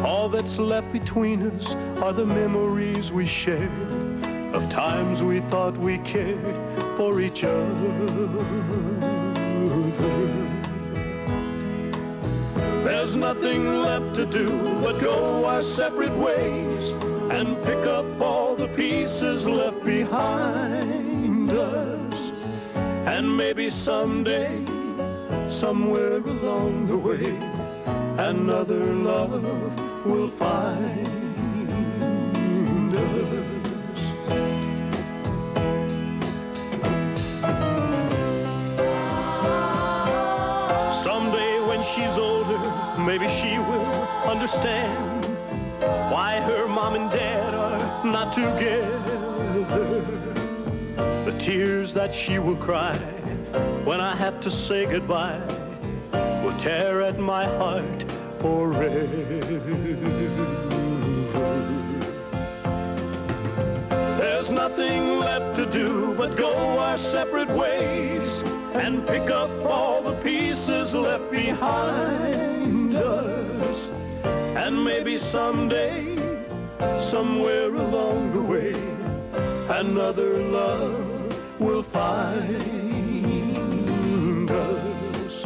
All that's left between us are the memories we shared of times we thought we cared for each other. There's nothing left to do but go our separate ways and pick up all the pieces left behind us. And maybe someday, somewhere along the way, another love will find us. understand why her mom and dad are not together. The tears that she will cry when I have to say goodbye will tear at my heart forever. There's nothing left to do but go our separate ways and pick up all the pieces left behind us. And maybe someday, somewhere along the way, another love will find us.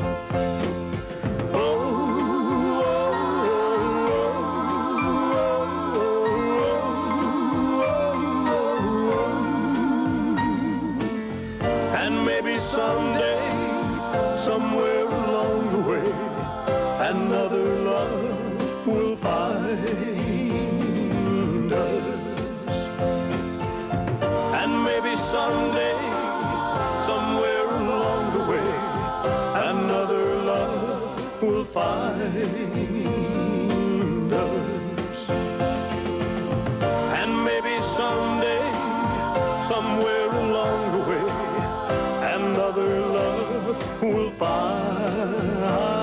And maybe someday, somewhere along the way, another love will find us. And maybe someday, somewhere along the way, another love will find us. And maybe someday, somewhere along the way, another love will find us.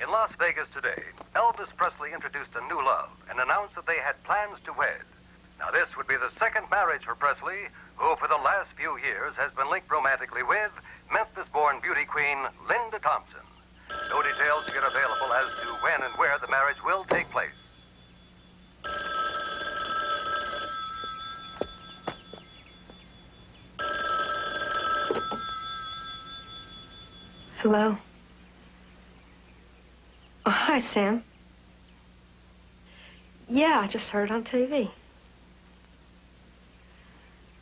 In Las Vegas today, Elvis Presley introduced a new love and announced that they had plans to wed. Now, this would be the second marriage for Presley, who for the last few years has been linked romantically with Memphis-born beauty queen Linda Thompson. No details yet available as to when and where the marriage will take place. Hello? Oh, hi, Sam. Yeah, I just heard it on TV.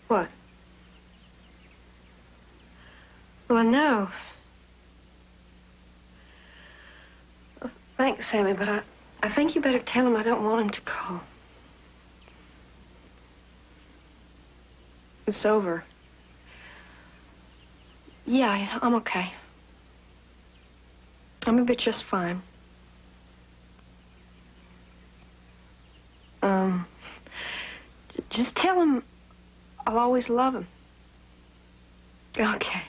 What? Well, I know. Well, thanks, Sammy, but I think you better tell him I don't want him to call. It's over. Yeah, I'm okay. I'm gonna be just fine. Just tell him I'll always love him. Okay.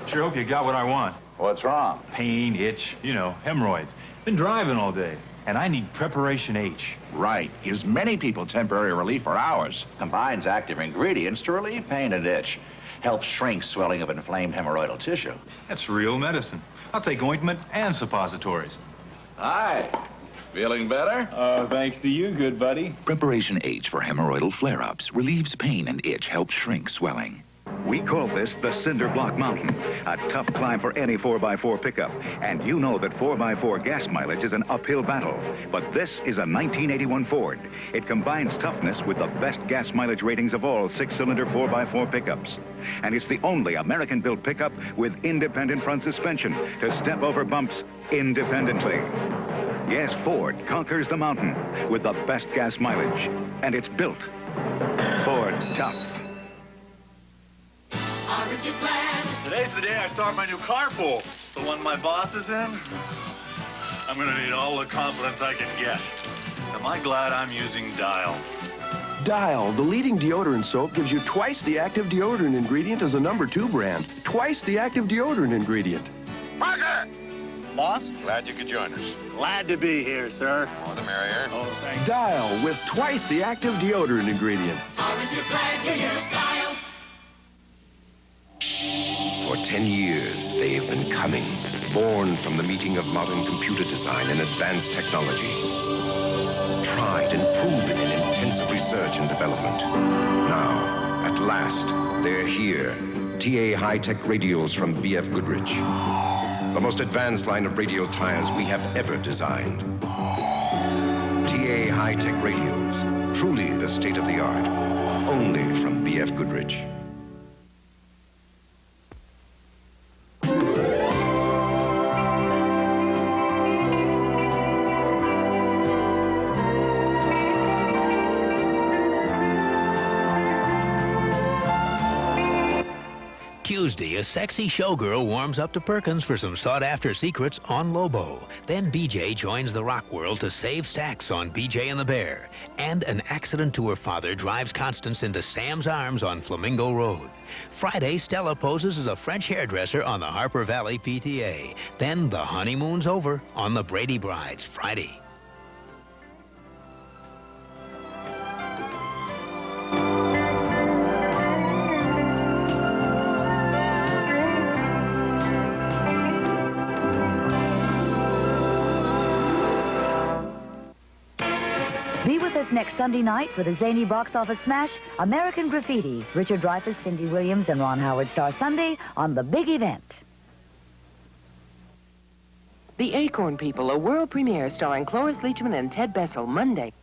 Sure hope you got what I want. What's wrong? Pain, itch, you know, hemorrhoids. Been driving all day. and I need Preparation H. Right. Gives many people temporary relief for hours. Combines active ingredients to relieve pain and itch. Helps shrink swelling of inflamed hemorrhoidal tissue. That's real medicine. I'll take ointment and suppositories. Hi. Feeling better? Thanks to you, good buddy. Preparation H for hemorrhoidal flare-ups relieves pain and itch, helps shrink swelling. We call this the Cinder Block Mountain, a tough climb for any 4x4 pickup. And you know that 4x4 gas mileage is an uphill battle. But this is a 1981 Ford. It combines toughness with the best gas mileage ratings of all 6-cylinder 4x4 pickups. And it's the only American-built pickup with independent front suspension to step over bumps independently. Yes, Ford conquers the mountain with the best gas mileage. And it's built Ford Tough. Aren't you glad? Today's the day I start my new carpool. The one my boss is in. I'm gonna need all the confidence I can get. Am I glad I'm using Dial? Dial, the leading deodorant soap, gives you twice the active deodorant ingredient as the #2 brand. Twice the active deodorant ingredient. Parker! Boss? Glad you could join us. Glad to be here, sir. More the merrier. Oh, thanks. Dial, with twice the active deodorant ingredient. Aren't you glad you used Dial? For 10 years, they've been coming, born from the meeting of modern computer design and advanced technology. Tried and proven in intensive research and development. Now, at last, they're here. TA high-tech radials from B.F. Goodrich. The most advanced line of radial tires we have ever designed. TA high-tech radials, truly the state-of-the-art. Only from B.F. Goodrich. Tuesday, a sexy showgirl warms up to Perkins for some sought-after secrets on Lobo. Then BJ joins the rock world to save Sax on BJ and the Bear. And an accident to her father drives Constance into Sam's arms on Flamingo Road. Friday, Stella poses as a French hairdresser on the Harper Valley PTA. Then the honeymoon's over on the Brady Brides Friday. Be with us next Sunday night for the zany box office smash, American Graffiti. Richard Dreyfuss, Cindy Williams, and Ron Howard star Sunday on The Big Event. The Acorn People, a world premiere starring Cloris Leachman and Ted Bessel, Monday.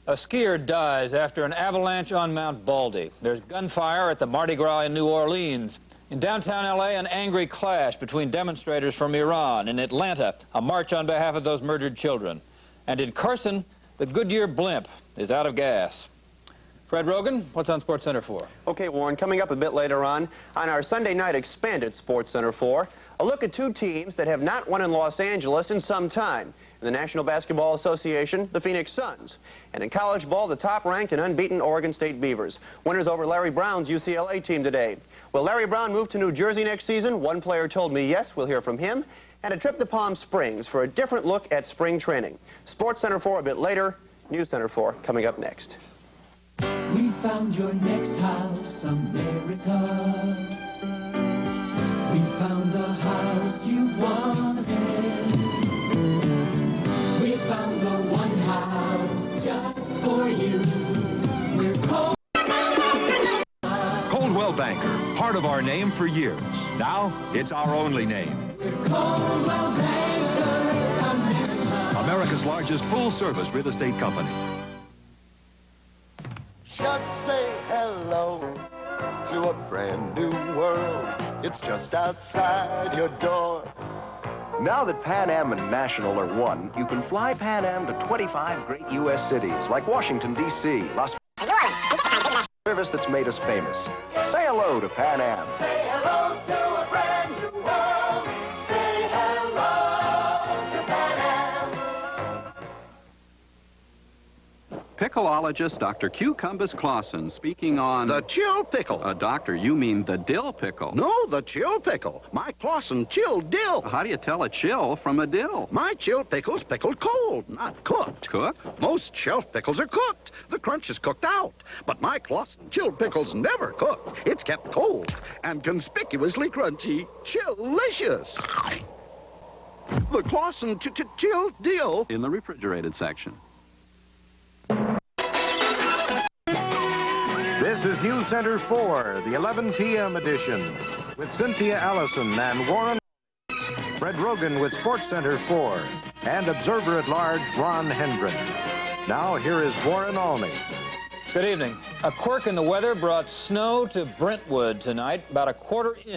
A skier dies after an avalanche on Mount Baldy. There's gunfire at the Mardi Gras in New Orleans. In downtown L.A., an angry clash between demonstrators from Iran. In Atlanta, a march on behalf of those murdered children. And in Carson, the Goodyear blimp is out of gas. Fred Rogan, what's on SportsCenter 4? Okay, Warren, coming up a bit later on our Sunday night expanded SportsCenter 4, a look at two teams that have not won in Los Angeles in some time. In the National Basketball Association, the Phoenix Suns. And in college ball, the top-ranked and unbeaten Oregon State Beavers. Winners over Larry Brown's UCLA team today. Will Larry Brown move to New Jersey next season? One player told me yes. We'll hear from him. And a trip to Palm Springs for a different look at spring training. SportsCenter 4 a bit later. NewsCenter 4 coming up next. We found your next house, America. We found the house you've wanted. We found the one house just for you. We're Coldwell Banker, part of our name for years. Now, it's our only name. Coldwell Banker, America. America's largest full-service real estate company. Just say hello to a brand new world. It's just outside your door. Now that Pan Am and National are one, you can fly Pan Am to 25 great U.S. cities like Washington, D.C., Las Vegas, service that's made us famous. Say hello to Pan Am. Say hello to a brand new world. Say hello to Pan Am. pickleologist Dr. Cucumbus Clausen speaking on... The chill pickle. Doctor, you mean the dill pickle. No, the chill pickle. My Clausen chilled dill. How do you tell a chill from a dill? My chilled pickle's pickled cold, not cooked. Cooked? Most shelf pickles are cooked. The crunch is cooked out. But my Clausen chilled pickle's never cooked. It's kept cold and conspicuously crunchy. Chillicious. The Clausen chilled dill. In the refrigerated section. This is News Center 4, the 11 p.m. edition, with Cynthia Allison and Warren, Fred Rogan with Sports Center 4, and Observer-at-Large Ron Hendren. Now, here is Warren Alney. Good evening. A quirk in the weather brought snow to Brentwood tonight, about a quarter inch.